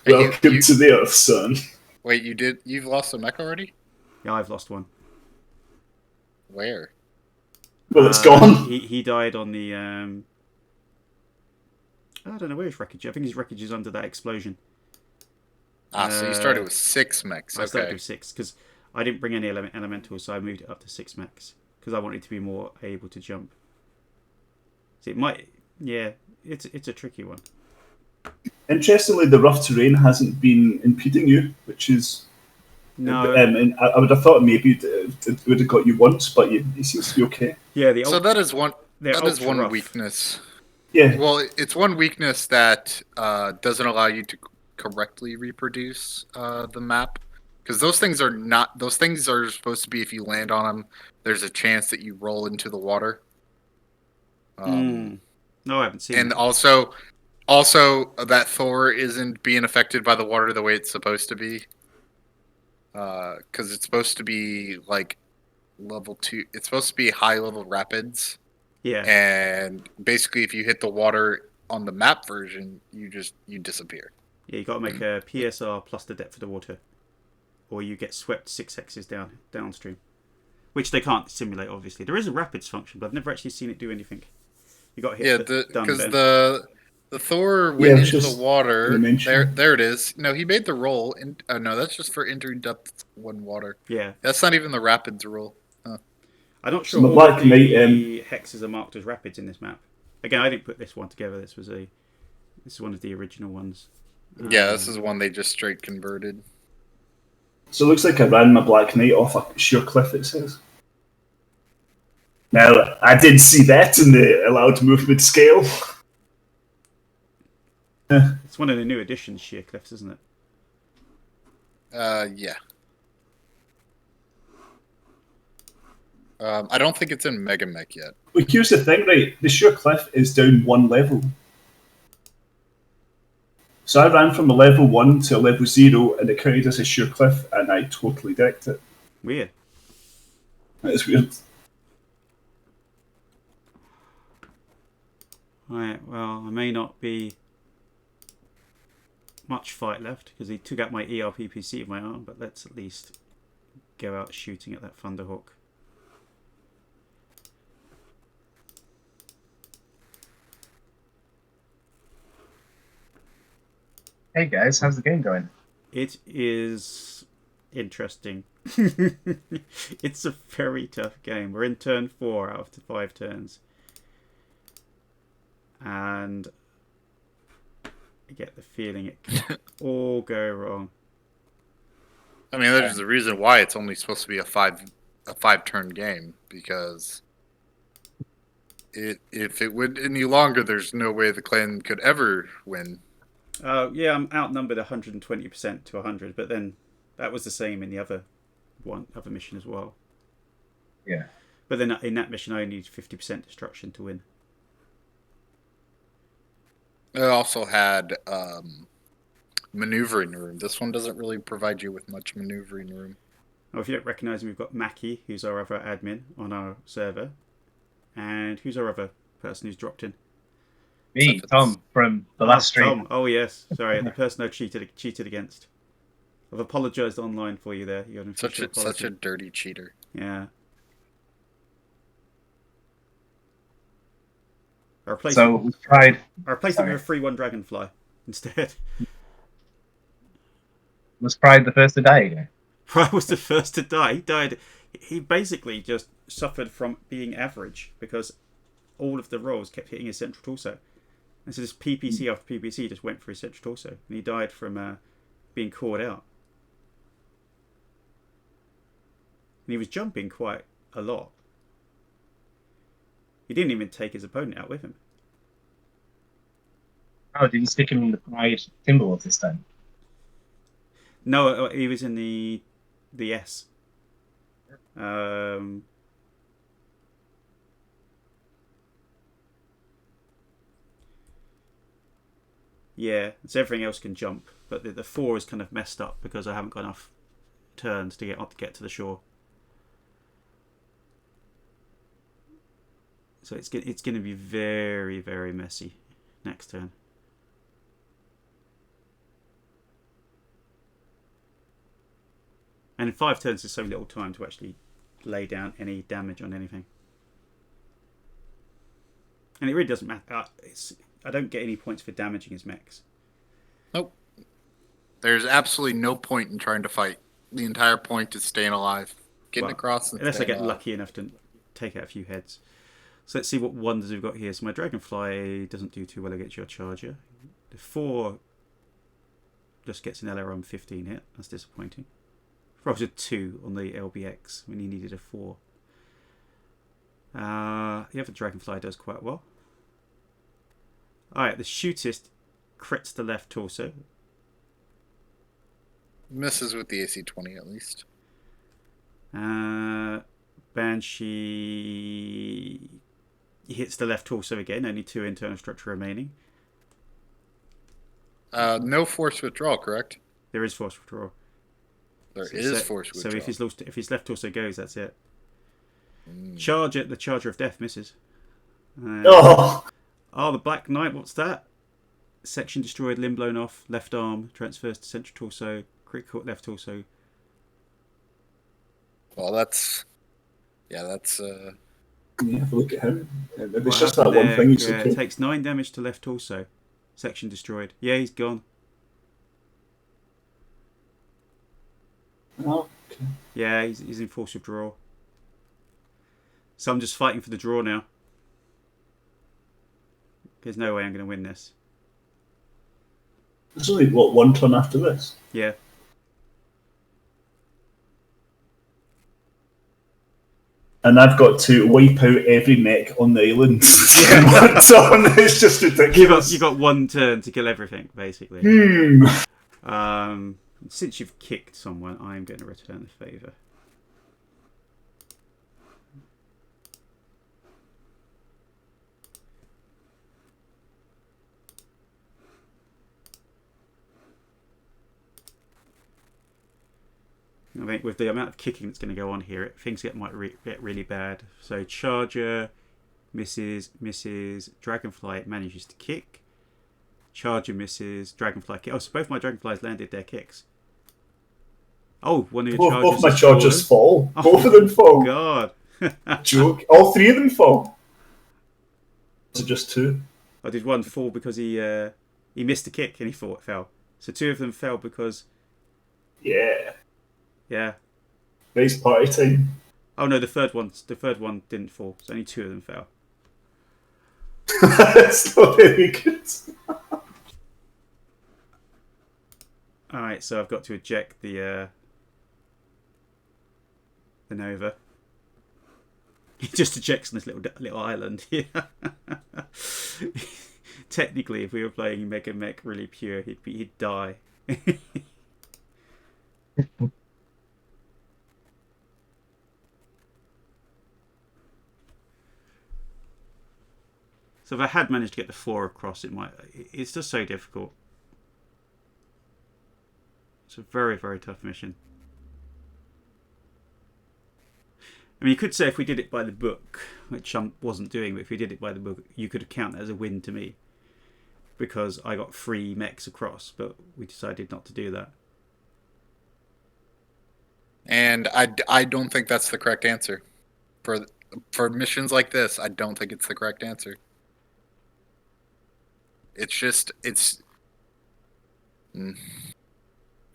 Hey, Welcome to the Earth, son. Wait, you've lost a mech already? Yeah, I've lost one. Where? Well, it's gone. He died on the I don't know where his wreckage. I think his wreckage is under that explosion. So you started with 6 mechs. I started Okay. with 6 because I didn't bring any elementals, so I moved it up to 6 mechs because I wanted to be more able to jump. So it might, yeah, it's a tricky one. Interestingly, the rough terrain hasn't been impeding you, which is... No, and I would have thought maybe it would have got you once, but it seems to be okay. yeah, So that is one. they're That is ultra one rough. weakness. Yeah, Well, it's one weakness that doesn't allow you to correctly reproduce the map, because those things are not. Those things are supposed to be if you land on them, there's a chance that you roll into the water. No, I haven't seen. And that. also that Thor isn't being affected by the water the way it's supposed to be. Because it's supposed to be like level 2. It's supposed to be high level rapids. Yeah, And basically, if you hit the water on the map version, you disappear. yeah, you got to make a PSR plus the depth of the water, or you get swept 6 hexes downstream, which they can't simulate. Obviously, there is a rapids function, but I've never actually seen it do anything. You got hit. Because the Thor went into just the water. dimension. There it is. No, he made the roll. No, that's just for entering depth 1 water. Yeah, That's not even the rapids roll. I'm not sure So all Black of Knight, the hexes are marked as rapids in this map. Again, I didn't put this one together. This is one of the original ones. Yeah, this is one they just straight converted. so it looks like I ran my Black Knight off a sheer cliff, it says. Now, I did see that in the allowed movement scale. It's one of the new additions, sheer cliffs, isn't it? Yeah. I don't think it's in Mega Mech yet. Well, here's the thing, right? The sheer cliff is down 1 level. So I ran from a level 1 to a level 0, and it counted as a sheer cliff, and I totally decked it. Weird. That's weird. Right. Well, I may not be much fight left because he took out my ERPPC of my arm, but let's at least go out shooting at that Thunderhawk. Hey guys, how's the game going? It is interesting. It's a very tough game. We're in turn 4 out of the 5 turns. And I get the feeling it can all go wrong. I mean, there's the reason why it's only supposed to be a five turn game, because if it went any longer, there's no way the clan could ever win. Yeah, I'm outnumbered 120% to 100, but then that was the same in the other mission as well. Yeah. But then in that mission, I only need 50% destruction to win. It also had maneuvering room. This one doesn't really provide you with much maneuvering room. Oh, if you don't recognise him, we've got Mackie, who's our other admin on our server. And who's our other person who's dropped in? Me, Tom, from the last stream. Tom. Oh, yes. Sorry, the person I cheated against. I've apologised online for you there. You got an official apology. Such a dirty cheater. Yeah. I replaced So we've tried. I replaced it with a 3-1 Dragonfly instead. Was Pride the first to die again? Pride was the first to die. He died. He basically just suffered from being average because all of the rolls kept hitting his central torso. And so this PPC after PPC just went for his central torso. And he died from being caught out. And he was jumping quite a lot. He didn't even take his opponent out with him. Oh, did you stick him in the Pride Timberwolves this time? No, he was in the S. Yeah, so everything else can jump, but the 4 is kind of messed up because I haven't got enough turns to get to the shore. So it's going to be very, very messy next turn. And in 5 turns, there's so little time to actually lay down any damage on anything. And it really doesn't matter. I don't get any points for damaging his mechs. Nope. There's absolutely no point in trying to fight. The entire point is staying alive, getting across. And unless I get alive. lucky enough to take out a few heads. So let's see what wonders we've got here. So my Dragonfly doesn't do too well against your Charger. The 4 just gets an LR on 15 hit. That's disappointing. I was a 2 on the LBX when he needed a 4. The other Dragonfly does quite well. Alright, the Shootist crits the left torso. Misses with the AC-20 at least. Banshee hits the left torso again. Only 2 internal structure remaining. No force withdrawal, correct? There is force withdrawal. There is force withdrawal. So if his left torso goes, that's it. Charger, the Charger of Death misses. Oh, the Black Knight, what's that? Section destroyed, limb blown off, left arm, transfers to central torso, critical left torso. Well, that's... Yeah, have a look at him. It's just that one thing. It takes 9 damage to left torso. Section destroyed. Yeah, he's gone. Oh, okay. Yeah, he's in force withdrawal. So I'm just fighting for the draw now. There's no way I'm going to win this. There's only, one turn after this? Yeah. And I've got to wipe out every mech on the island. It's just ridiculous. You got 1 turn to kill everything, basically. Since you've kicked someone, I'm going to return the favour. I think with the amount of kicking that's going to go on here, things might get really bad. So Charger misses, Dragonfly manages to kick. Charger misses. Dragonfly kick. Oh, so both my Dragonflies landed their kicks. Oh, one of your Chargers. Both my Chargers fall. Oh, Both of them fall. God. Joke. All three of them fall. So just two. I did one fall because he missed a kick and he fell. So two of them fell because. Yeah. Yeah. Nice party time. Oh no, the third one didn't fall. So only two of them fell. That's not very good. All right, so I've got to eject the Nova. He just ejects on this little island here. Technically, if we were playing Mega Mech really pure, he'd die. So if I had managed to get the 4 across, it's just so difficult. It's a very, very tough mission. I mean, you could say if we did it by the book, which I wasn't doing, but if we did it by the book, you could count that as a win to me. Because I got 3 mechs across, but we decided not to do that. And I don't think that's the correct answer. For missions like this, I don't think it's the correct answer.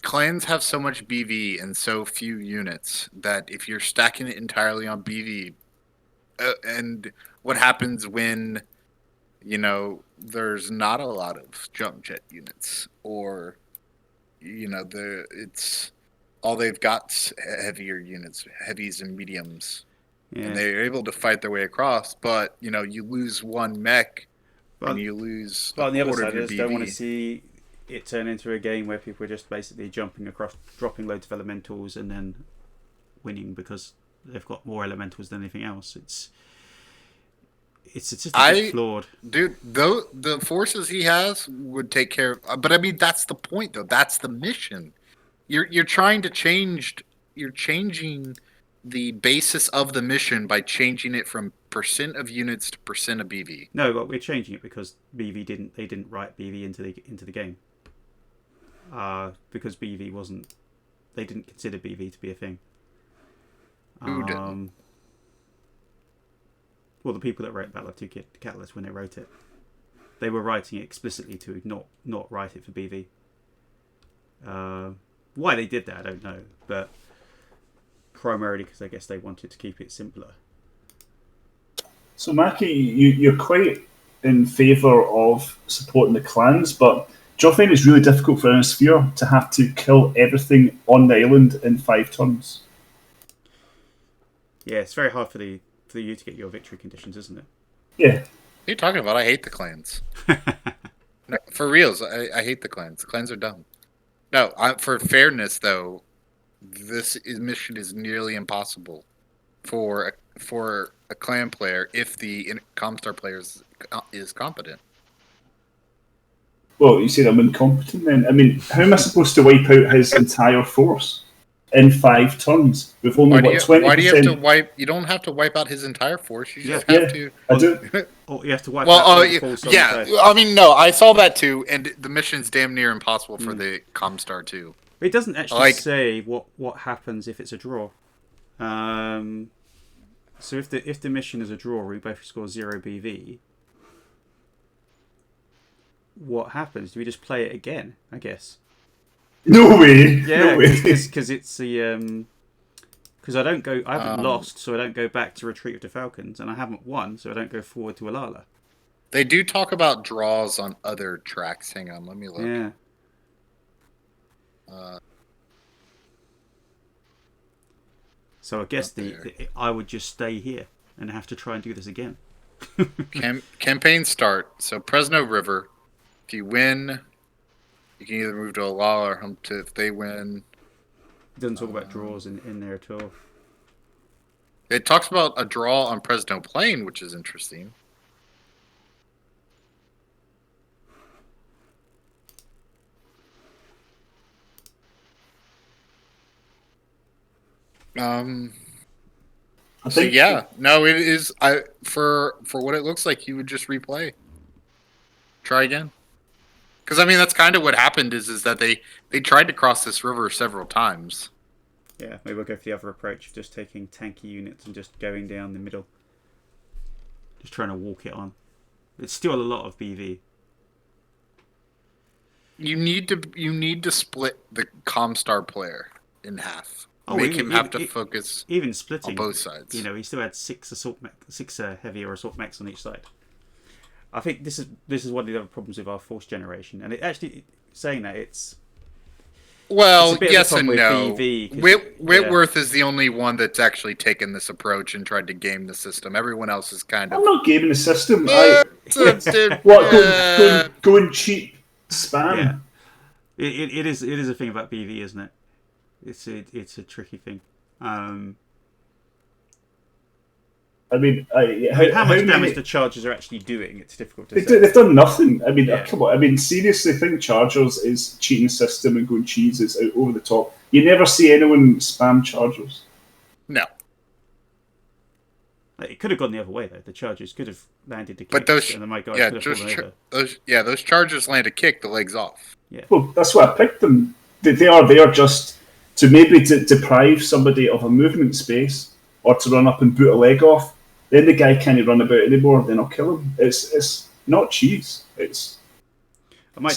Clans have so much BV and so few units that if you're stacking it entirely on BV, and what happens when, there's not a lot of jump jet units, or, it's all they've got's heavier units, heavies and mediums, and they're able to fight their way across, but, you lose one mech, and you lose. But on the other side, I just don't want to see it turn into a game where people are just basically jumping across, dropping loads of elementals, and then winning because they've got more elementals than anything else. It's just a bit flawed, dude. Though the forces he has would take care of, but I mean that's the point, though. That's the mission. You're trying to change. You're changing the basis of the mission by changing it from % of units to % of BV. No, but we're changing it because BV didn't write BV into the game. Because BV wasn't, they didn't consider BV to be a thing. Who didn't? Well, the people that wrote Battle of Tukayyid Catalyst, when they wrote it, they were writing it explicitly to not write it for BV. Why they did that, I don't know, but primarily because I guess they wanted to keep it simpler. So, Mackie, you're quite in favour of supporting the clans, but do you find it's really difficult for a sphere to have to kill everything on the island in 5 turns? Yeah, it's very hard for you to get your victory conditions, isn't it? Yeah. What are you talking about? I hate the clans. No, for reals, I hate the clans. The clans are dumb. No, for fairness, though, this mission is nearly impossible for a clan player if the ComStar player is competent. Well, you said I'm incompetent then. I mean, how am I supposed to wipe out his entire force in 5 turns? With only, 20%? Why do you have to wipe? You don't have to wipe out his entire force. You just have to. I do. Oh, you have to wipe out the force. Yeah. I mean, no, I saw that too, and the mission's damn near impossible for the ComStar too. It doesn't actually say what happens if it's a draw. So if the mission is a draw, we both score 0 BV. What happens? Do we just play it again? I guess. No way. Yeah, no way. Because it's the because I haven't lost, so I don't go back to retreat with the Falcons, and I haven't won, so I don't go forward to Alala. They do talk about draws on other tracks. Hang on, let me look. Yeah. So I guess I would just stay here and have to try and do this again. Campaign start. So Prezno River. If you win, you can either move to Alala or home to if they win. It doesn't talk about draws in there at all. It talks about a draw on Prezno Plain, which is interesting. So yeah, no, it is. For what it looks like, you would just replay. Try again. Because I mean, that's kind of what happened. Is that they tried to cross this river several times. Yeah, maybe we'll go for the other approach of just taking tanky units and just going down the middle. Just trying to walk it on. It's still a lot of BV. You need to split the ComStar player in half. Oh, Make him have to focus even splitting on both sides. You know, he still had six heavier assault mechs on each side. I think this is one of the other problems with our fourth generation, and it actually saying that it's. Well, it's yes and no. BV, Whitworth is the only one that's actually taken this approach and tried to game the system. Everyone else is kind of. I'm not gaming the system. Go and cheat spam. Yeah. It is a thing about BV, isn't it? It's a tricky thing. I mean, how much damage the Chargers are actually doing? It's difficult to say. They've done nothing. I mean, come on. I mean, seriously, think Chargers is cheating the system and going cheeses out over the top. You never see anyone spam Chargers. No. It could have gone the other way though. The Chargers could have landed the kick, but those, and then my guys could have fallen over. Those Chargers land a kick, the legs off. Yeah. Well, that's why I picked them. They are there just to maybe to deprive somebody of a movement space or to run up and boot a leg off. Then the guy can't run about anymore. Then I'll kill him. It's not cheese. My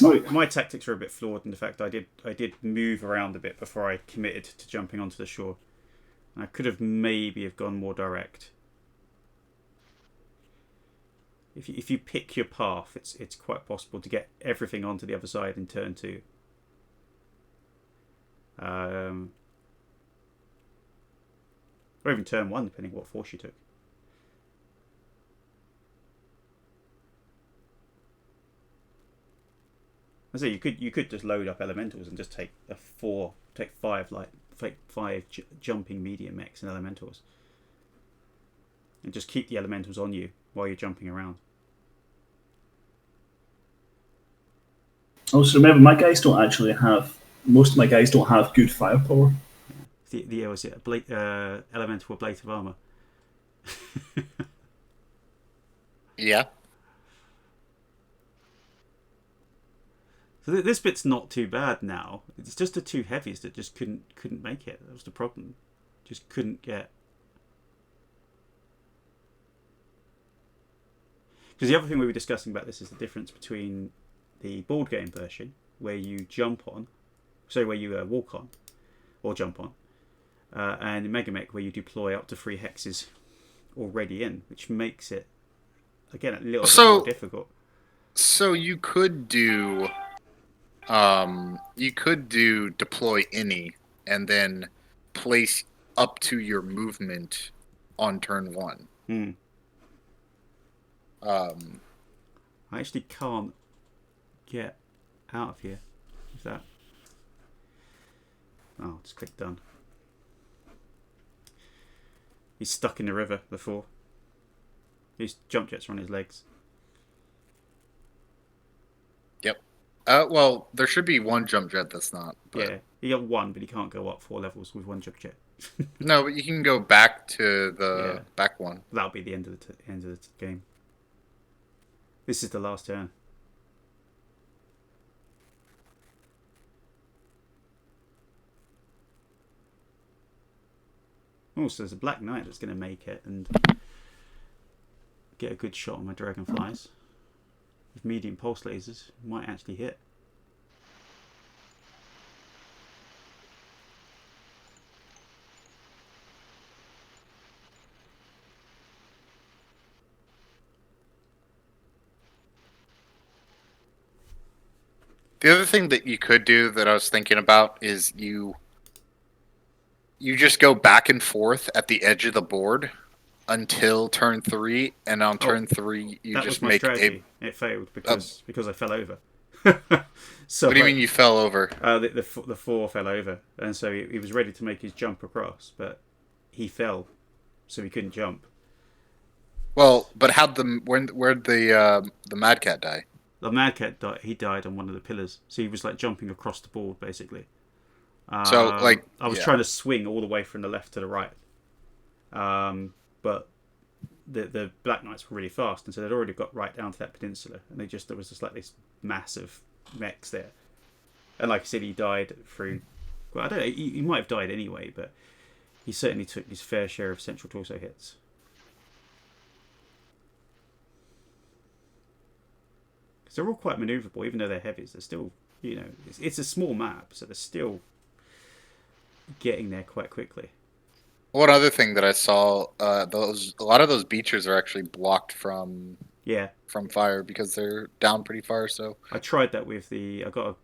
tactics are a bit flawed in the fact I did move around a bit before I committed to jumping onto the shore. I could have maybe gone more direct. If you pick your path, it's quite possible to get everything onto the other side in turn 2. Or even turn 1, depending on what force you took. I say you could just load up elementals and just take five jumping medium mechs and elementals, and just keep the elementals on you while you're jumping around. Also, remember, most of my guys don't have good firepower. Was it elemental with blade of armor? Yeah. So this bit's not too bad now. It's just the two heavies that just couldn't make it. That was the problem. Just couldn't get. Because the other thing we were discussing about this is the difference between the board game version, where you where you walk on, or jump on, and Megamech, where you deploy up to 3 hexes already in, which makes it, again, a little bit more difficult. So you could do deploy any and then place up to your movement on turn 1. I actually can't get out of here. Is that? Oh, just click done. He's stuck in the river before. His jump jets are on his legs. Yep. Well, there should be one jump jet that's not. But... Yeah, he got one, but he can't go up 4 levels with one jump jet. No, but you can go back to the back one. That'll be the end of the game. This is the last turn. Oh, so there's a Black Knight that's going to make it and get a good shot on my Dragonflies. With medium pulse lasers, might actually hit. The other thing that you could do that I was thinking about is you just go back and forth at the edge of the board until turn 3, and on turn 3 you just make strategy. It failed because I fell over. So what do you mean you fell over? The 4 fell over, and so he was ready to make his jump across, but he fell, so he couldn't jump. Well, but where'd the Mad Cat die? The Mad Cat died. He died on one of the pillars, so he was like jumping across the board basically. So I was trying to swing all the way from the left to the right, but the Black Knights were really fast, and so they'd already got right down to that peninsula, and there was just like this mass of mechs there. And like I said, he died through. Well, I don't know. He might have died anyway, but he certainly took his fair share of central torso hits. Because they're all quite manoeuvrable, even though they're heavies. They're still, it's a small map, so they're still getting there quite quickly. One other thing that I saw, a lot of those beachers are actually blocked from fire because they're down pretty far. So I tried that with I got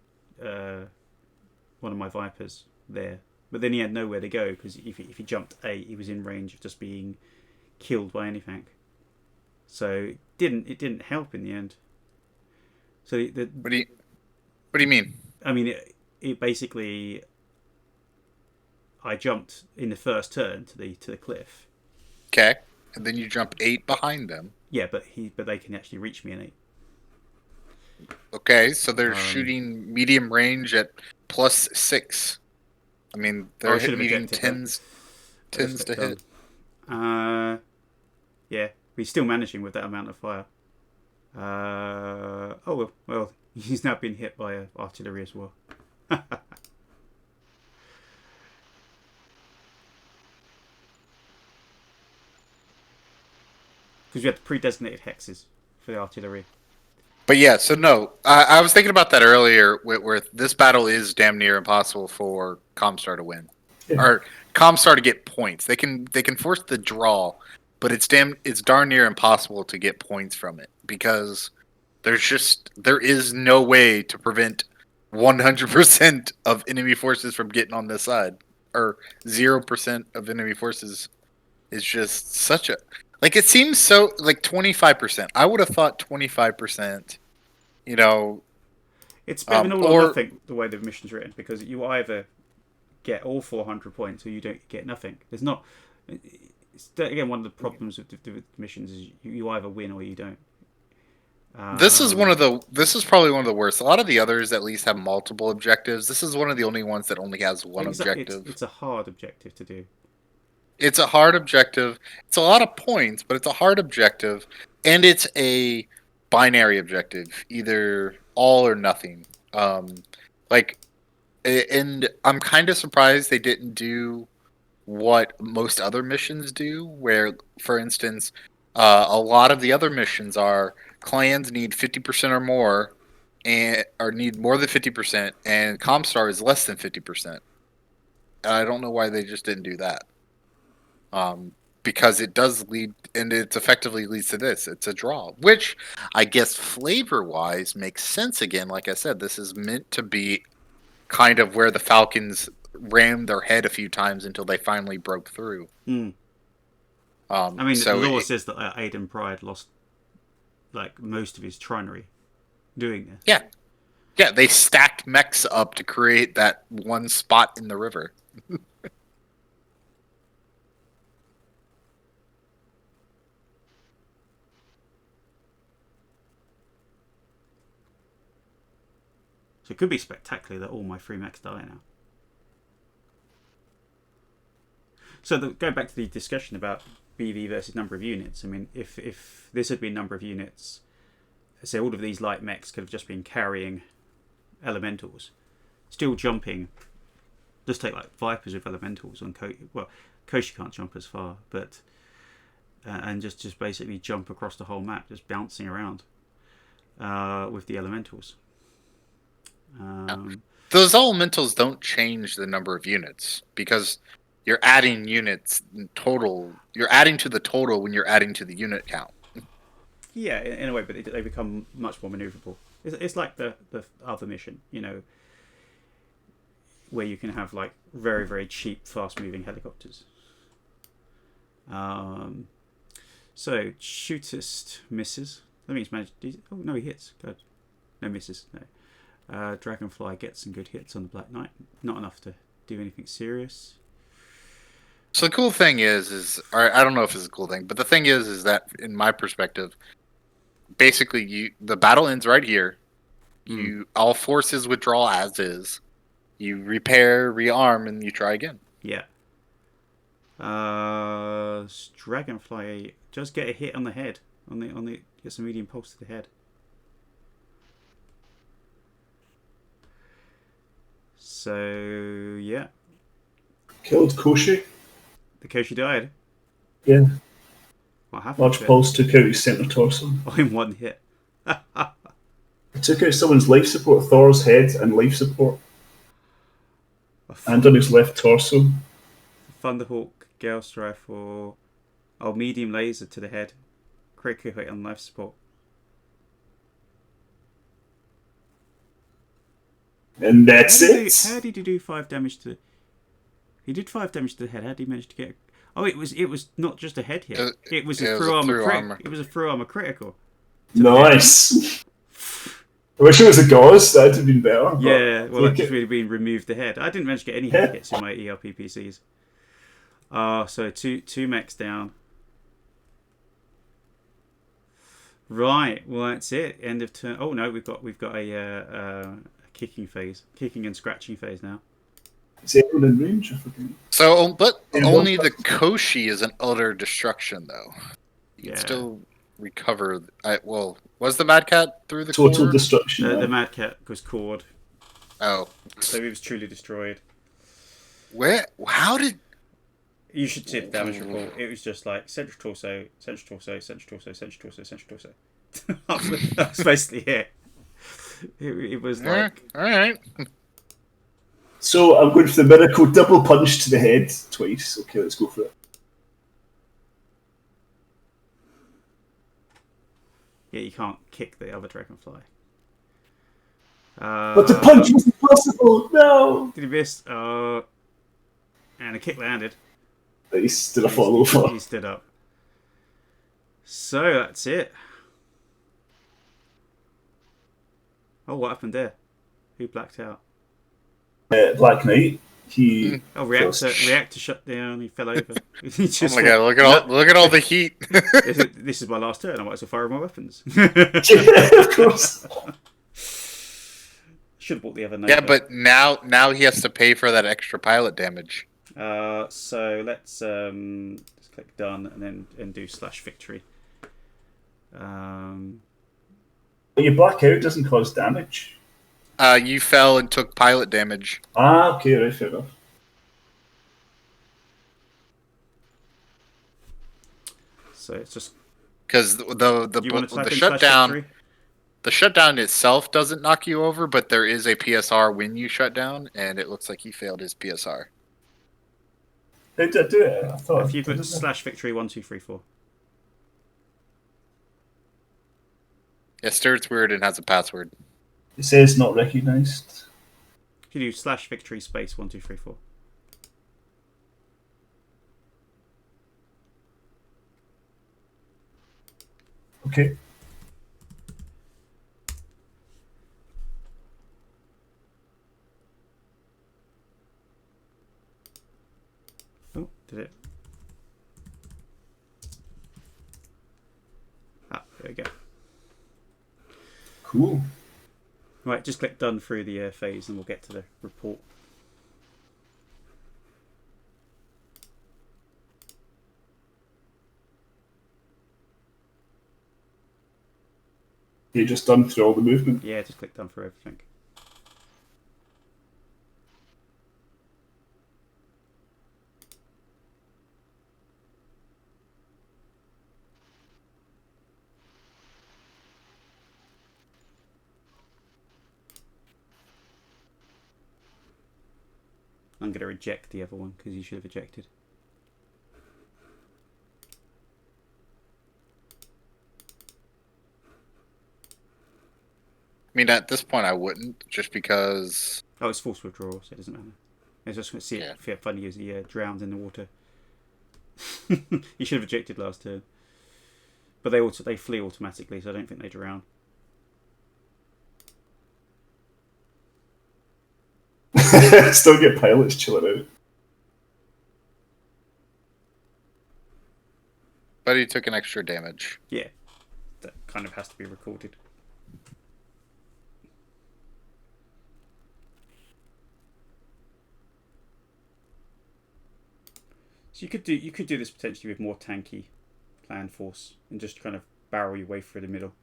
one of my Vipers there, but then he had nowhere to go because if he jumped 8, he was in range of just being killed by anything. So it didn't help in the end. So what do you mean? I mean, it basically, I jumped in the first turn to the cliff. Okay, and then you jump 8 behind them. Yeah, but they can actually reach me in 8. Okay, so they're shooting medium range at +6. I mean, they're hitting tens to hit. Yeah, he's still managing with that amount of fire. Well, he's now been hit by artillery as well. Because we had the pre-designated hexes for the artillery. But yeah, so no, I was thinking about that earlier. Where this battle is damn near impossible for ComStar to win, or ComStar to get points. They can force the draw, but it's darn near impossible to get points from it because there is no way to prevent 100% of enemy forces from getting on this side, or 0% of enemy forces is just such a. Like, it seems so, like, 25%. I would have thought 25%, It's a bit of an all or nothing, the way the mission's written, because you either get all 400 points or you don't get nothing. There's not... It's, again, one of the problems with the missions is you either win or you don't. This is probably one of the worst. A lot of the others at least have multiple objectives. This is one of the only ones that only has one objective. It's a hard objective to do. It's a hard objective. It's a lot of points, but it's a hard objective, and it's a binary objective, either all or nothing. And I'm kind of surprised they didn't do what most other missions do, where, for instance, a lot of the other missions are clans need 50% or more, or need more than 50%, and ComStar is less than 50%. And I don't know why they just didn't do that. Because it does lead, and it effectively leads to this. It's a draw, which I guess flavor-wise makes sense again. Like I said, this is meant to be kind of where the Falcons rammed their head a few times until they finally broke through. I mean, the law says that Aiden Pruyde lost like most of his trinery doing this. Yeah, they stacked mechs up to create that one spot in the river. So it could be spectacular that all my 3 mechs die now. So going back to the discussion about BV versus number of units, I mean, if this had been number of units, say all of these light mechs could have just been carrying elementals, still jumping. Just take like Vipers with elementals on Koshi can't jump as far, but and just basically jump across the whole map, just bouncing around with the elementals. Those elementals don't change the number of units because you're adding units in total. You're adding to the total when you're adding to the unit count. Yeah, in a way, but they become much more maneuverable. It's like the other mission, where you can have like very, very cheap, fast-moving helicopters. So shootist misses. That means oh no, he hits. Good. No misses. No. Dragonfly gets some good hits on the Black Knight. Not enough to do anything serious. So the cool thing is or I don't know if it's a cool thing, but the thing is that in my perspective, basically the battle ends right here. All forces withdraw as is. You repair, rearm, and you try again. Yeah. Dragonfly just get a hit on the head. On the get some medium pulse to the head. So yeah, Killed Koshi. the Koshi died. Yeah. What happened? Large to it? pulse took out his centre torso. Oh, in one hit. It took out someone's life support, Thor's head, and life support, and on his left torso. Thunderhawk, Gale Strife, or medium laser to the head. Critical hit on life support. And that's it. How did he do 5 damage to? He did 5 damage to the head. How did he manage to get? Oh, it was not just a head hit. It was a through armor. It was a through armor critical. Nice. I wish it was a gauze. That'd have been better. Yeah, well, that just really been removed the head. I didn't manage to get any head hits in my ERP PCs. So two mechs down. Right. Well, that's it. End of turn. Oh no, we've got a kicking phase, kicking and scratching phase now. Is everyone in range? I forget. So, but only the Koshi is an utter destruction, though. You can still recover. Was the Mad Cat through the total core? destruction? The Mad Cat was cored. Oh, so he was truly destroyed. Where? How did? You should see the damage report. It was just like central torso, central torso, central torso, central torso, central torso. That's basically it. It was like... All right. So I'm going for the miracle double punch to the head twice. Okay, let's go for it. Yeah, you can't kick the other dragonfly. But the punch was impossible! No! Did he miss? And a kick landed. He stood up all over. He stood up. So that's it. Oh, what happened there? Who blacked out? Black Knight. He. Oh, reactor shut down. He fell over. He just oh my god! Look at all the heat. This is my last turn. I might as well fire my weapons. Yeah, of course. Should have bought the other knight. Yeah, but now he has to pay for that extra pilot damage. So let's just click done and do /victory. But your blackout doesn't cause damage. You fell and took pilot damage. Ah, okay, right, fair enough. So it's just because the shutdown. The shutdown itself doesn't knock you over, but there is a PSR when you shut down, and it looks like he failed his PSR. How did I do it? I thought. If you put /victory 1 2 3 4. Yeah, Sturt's weird and has a password. It says not recognised. If you do /victory space 1 2 3 4. Okay. Oh, did it? Ah, there we go. Cool. Right, just click done through the phase and we'll get to the report. You just done through all the movement? Yeah, just click done through everything. I'm going to reject the other one because you should have ejected. I mean, at this point, I wouldn't, just because... Oh, it's forced withdrawal, so it doesn't matter. I was just going to see it feel funny as he drowned in the water. He should have ejected last turn. But they flee automatically, so I don't think they drown. Still get pilots chilling out. But he took an extra damage. Yeah, that kind of has to be recorded. So you could do this potentially with more tanky plan force and just kind of barrel your way through the middle.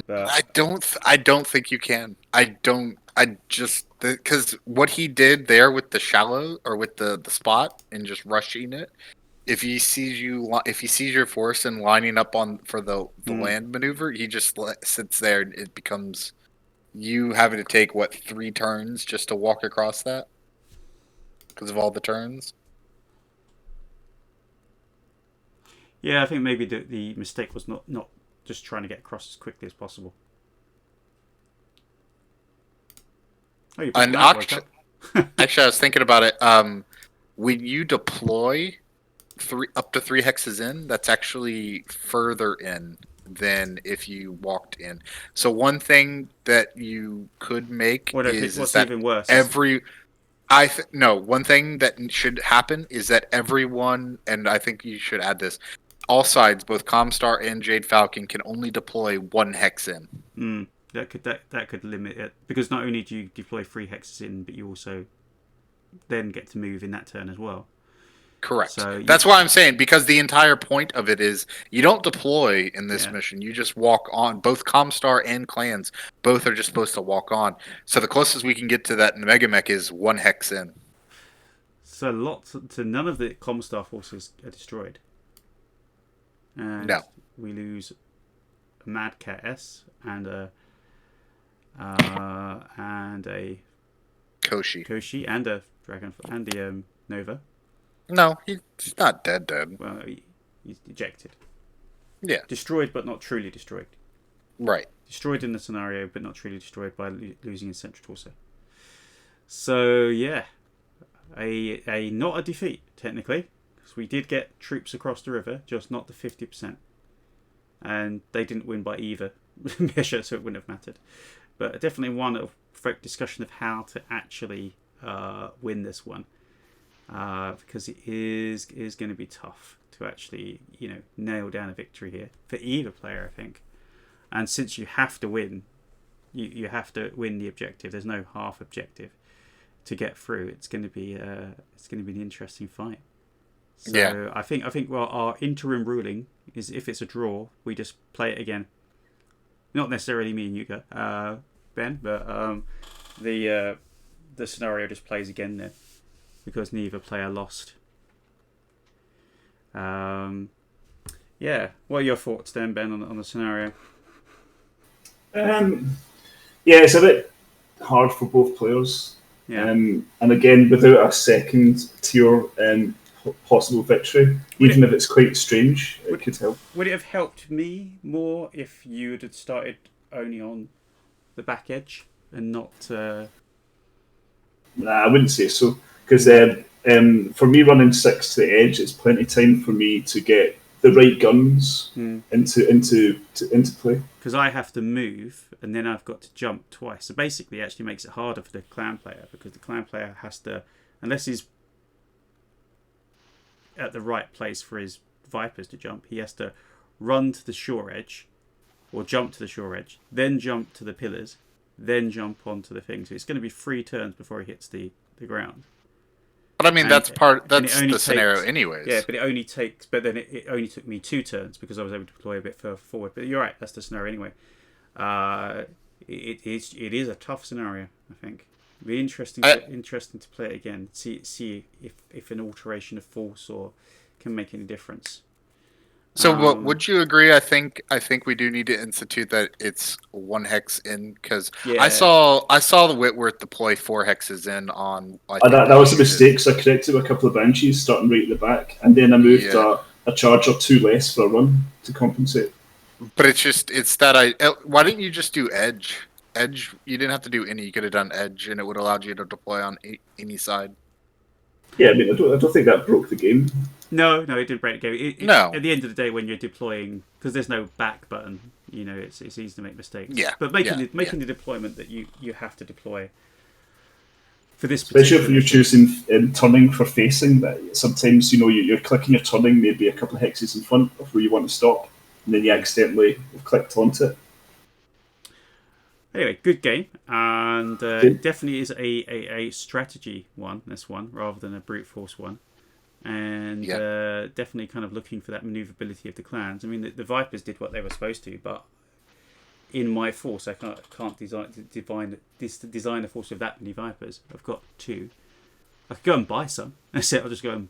But I don't think you can. I don't I just because what he did there with the shallow or with the spot and just rushing it. If he sees if he sees your force and lining up on for the land maneuver, he just sits there and it becomes you having to take what 3 turns just to walk across that because of all the turns. Yeah, I think maybe the mistake was not just trying to get across as quickly as possible. Oh, you And actually, I was thinking about it. When you deploy up to 3 hexes in, that's actually further in than if you walked in. So one thing that you could make is that even worse? no, one thing that should happen is that everyone, and I think you should add this, all sides, both ComStar and Jade Falcon, can only deploy 1 hex in. That could limit it, because not only do you deploy 3 hexes in, but you also then get to move in that turn as well. Correct. So that's why I'm saying, because the entire point of it is you don't deploy in this mission. You just walk on. Both ComStar and clans, both are just supposed to walk on. So the closest we can get to that Mega Mech is 1 hex in. So none of the ComStar forces are destroyed. And no. We lose a Mad Cat S and a Koshi and a Dragon and the Nova. No, he's not dead. Well, he's ejected. Yeah. Destroyed, but not truly destroyed. Right. Destroyed in the scenario, but not truly destroyed by losing his central torso. So yeah, a not a defeat technically, because we did get troops across the river, just not the 50%, and they didn't win by either measure, so it wouldn't have mattered. But definitely one of discussion of how to actually win this one. Because it is going to be tough to actually, nail down a victory here for either player, I think. And since you have to win, you have to win the objective. There's no half objective to get through. It's going to be an interesting fight. So yeah. I think our interim ruling is if it's a draw, we just play it again. Not necessarily me and Yuka, Ben, but the scenario just plays again there. Because neither player lost. Yeah. What are your thoughts then, Ben, on the scenario? Yeah, it's a bit hard for both players. Yeah. And again, without a second tier possible victory, even if it's quite strange, it could help. Would it have helped me more if you had started only on the back edge and not... Nah, I wouldn't say so. Because for me running 6 to the edge, it's plenty of time for me to get the right guns into play. Because I have to move and then I've got to jump twice. So basically, it actually makes it harder for the clan player, because the clan player has to, unless he's at the right place for his Vipers to jump, he has to run to the shore edge or jump to the shore edge, then jump to the pillars, then jump onto the thing. So it's going to be 3 turns before he hits the ground. But I mean, that's the scenario anyways. Yeah, but it only took me 2 turns because I was able to deploy a bit further forward. But you're right, that's the scenario anyway. It is a tough scenario, I think. It'd be interesting to play it again. See if an alteration of force or can make any difference. So, would you agree? I think we do need to institute that it's 1 hex in, because I saw the Whitworth deploy 4 hexes in on. That was a mistake. So I corrected a couple of branches starting right at the back, and then I moved a charge or 2 less for a run to compensate. But it's that why didn't you just do edge? Edge, you didn't have to do any. You could have done edge, and it would have allowed you to deploy on any side. Yeah, I mean, I don't think that broke the game. No, it didn't break the game. No. At the end of the day, when you're deploying, because there's no back button, it's easy to make mistakes. Yeah. But making the deployment that you have to deploy for this, especially if you're choosing turning for facing, that sometimes you're clicking your turning maybe a couple of hexes in front of where you want to stop, and then you accidentally have clicked onto it. Anyway, good game, and definitely is a strategy one, this one, rather than a brute force one. And definitely kind of looking for that maneuverability of the clans. I mean, the Vipers did what they were supposed to, but in my force, I can't design a force with that many Vipers. I've got 2. I could go and buy some. That's it. I'll just go and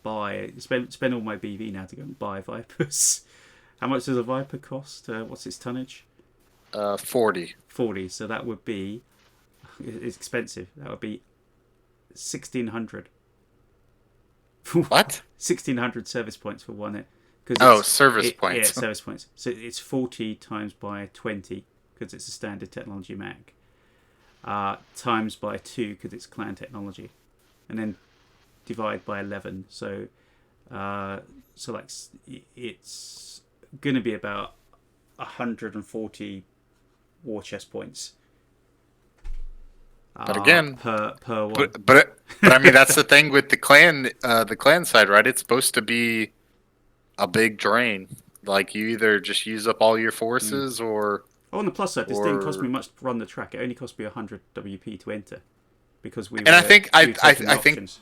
spend all my BV now to go and buy Vipers. How much does a Viper cost? What's its tonnage? 40. 40. So that would be... It's expensive. That would be 1,600. What? 1,600 service points for one. Service points. Yeah, service points. So it's 40 times by 20 because it's a standard technology mag. Times by 2 because it's clan technology. And then divide by 11. So like it's going to be about 140 war chest points. But again, per one. But I mean that's the thing with the clan side, right? It's supposed to be a big drain. Like you either just use up all your forces or. Oh, on the plus side, this didn't cost me much to run the track. It only cost me 100 WP to enter because we. And I think options.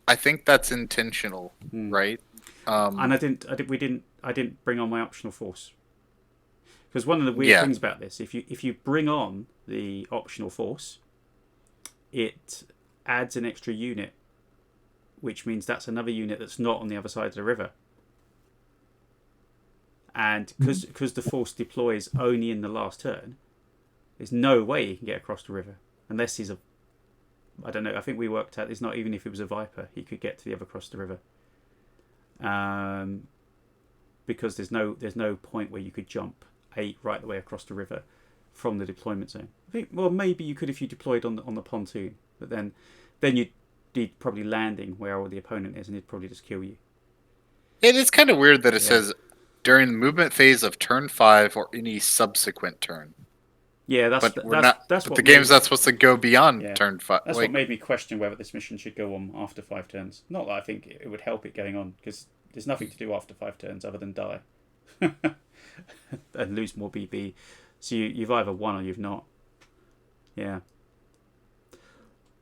I think that's intentional, right? And I didn't bring on my optional force. Because one of the weird things about this, if you bring on the optional force, it adds an extra unit, which means that's another unit that's not on the other side of the river. And because the force deploys only in the last turn, there's no way he can get across the river unless he's I don't know. I think we worked out it's not even if it was a Viper he could get to the other across the river. Because there's no point where you could jump 8 right the way across the river from the deployment zone. I think maybe you could if you deployed on the pontoon, but then you'd be probably landing where all the opponent is, and he'd probably just kill you. It is kind of weird that it says during the movement phase of turn 5 or any subsequent turn. Yeah, that's what the game's not supposed to go beyond turn 5. That's what made me question whether this mission should go on after 5 turns. Not that I think it would help it going on, because there's nothing to do after 5 turns other than die and lose more BB. So you've either won or you've not. Yeah.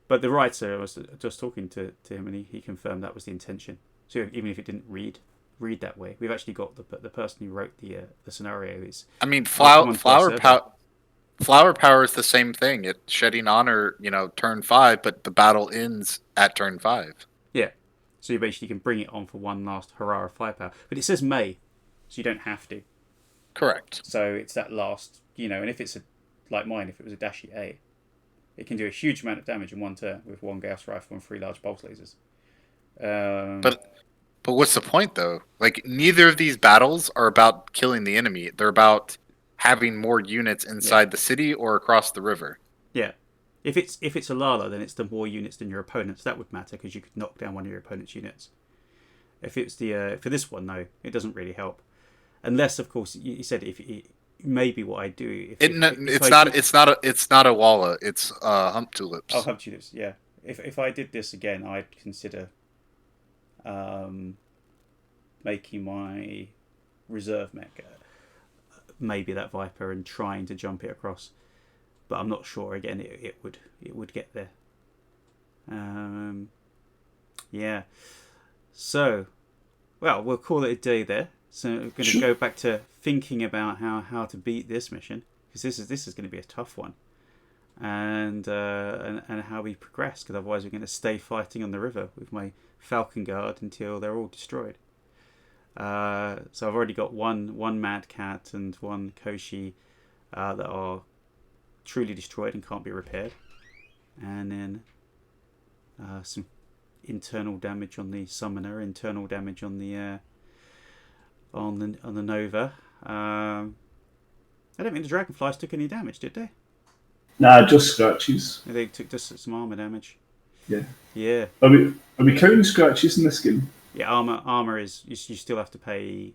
But the writer, I was just talking to him, and he confirmed that was the intention. So even if it didn't read that way, we've actually got the person who wrote the scenario is. I mean, flower power is the same thing. It's shedding honor, turn 5, but the battle ends at turn 5. Yeah, so you basically can bring it on for one last hurrah of firepower. But it says May, so you don't have to. Correct. So it's that last, and if it's like mine, if it was a Dashi A, it can do a huge amount of damage in one turn with 1 Gauss rifle and 3 large pulse lasers. But what's the point, though? Like, neither of these battles are about killing the enemy. They're about having more units inside the city or across the river. Yeah. If it's a Lala, then it's the more units than your opponents. That would matter because you could knock down one of your opponent's units. If it's for this one, no, it doesn't really help. Unless, of course, you said maybe what I do. It's not a Walla. It's hump tulips. Oh, hump tulips. Yeah. If I did this again, I'd consider making my reserve mech maybe that Viper and trying to jump it across, but I'm not sure. Again, it would get there. Yeah. So, well, we'll call it a day there. So we're going to go back to thinking about how to beat this mission, because this is going to be a tough one, and how we progress, because otherwise we're going to stay fighting on the river with my Falcon Guard until they're all destroyed. So I've already got one Mad Cat and 1 Koshi that are truly destroyed and can't be repaired, and then some internal damage on the Summoner, internal damage on the Nova. I don't think the Dragonflies took any damage, did they? Nah, just scratches. They took just some armor damage. Yeah. Yeah. Are we counting scratches in this game? Yeah, armor is you still have to pay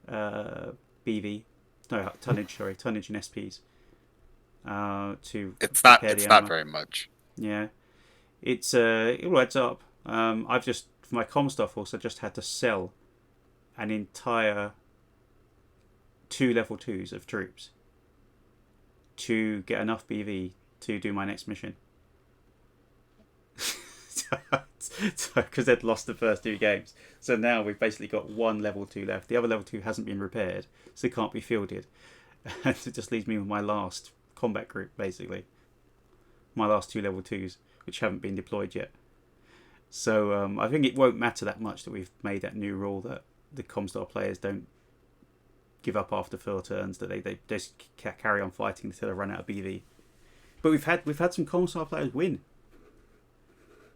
BV, no tonnage and SPs. To it's not very much. Yeah, it all adds up. I've just for my ComStar force I just had to sell an entire 2 level 2s of troops to get enough BV to do my next mission. Because they'd lost the first 2 games, so now we've basically got 1 level 2 left. The other level 2 hasn't been repaired, so it can't be fielded, And it just leaves me with my last combat group, basically. My last 2 level 2s, which haven't been deployed yet. So I think it won't matter that much that we've made that new rule that the ComStar players don't give up after 4 turns, that they just carry on fighting until they run out of BV. But we've had some ComStar players win.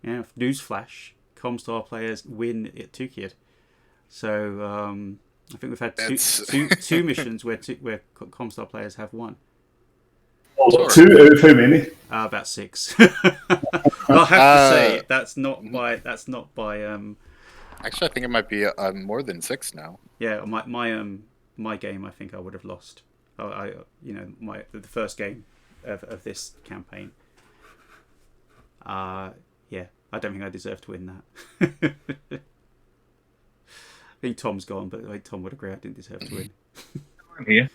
Yeah, newsflash, ComStar players win at Tukayyid. So I think we've had two missions where ComStar players have won. Oh, 2 out of how many? About 6. I'll have to say that's not by. Actually, I think it might be more than 6 now. Yeah, my game, I think I would have lost. The first game of this campaign. Yeah, I don't think I deserve to win that. I think Tom's gone, but Tom would agree I didn't deserve to win. I'm here.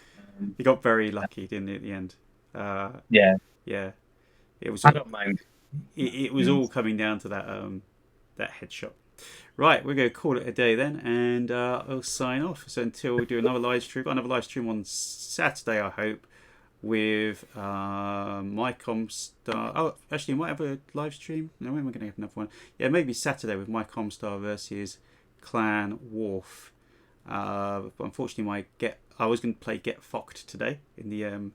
He got very lucky, didn't he, at the end? Yeah. Yeah. It was. I don't mind. It was all coming down to that headshot. Right, we're going to call it a day then, and I'll sign off. So until we do another live stream, on Saturday, I hope, with my ComStar. Oh, actually, we might have a live stream. No, when am I going to have another one? Yeah, maybe Saturday with my ComStar versus Clan Wharf. But unfortunately, I was going to play Get Fucked today in the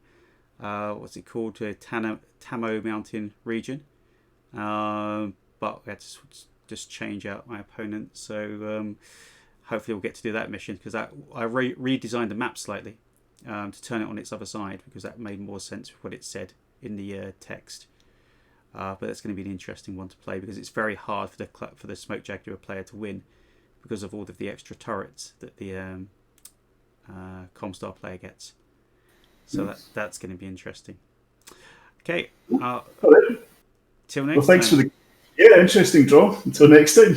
what's it called, Tamo Mountain region. But we had to just change out my opponent. So hopefully we'll get to do that mission, because I redesigned the map slightly to turn it on its other side, because that made more sense with what it said in the text. But that's going to be an interesting one to play, because it's very hard for the Smoke Jaguar player to win, because of all of the extra turrets that the ComStar player gets. So that's going to be interesting. Okay. Till next time. Well, thanks for the interesting draw. Until next time.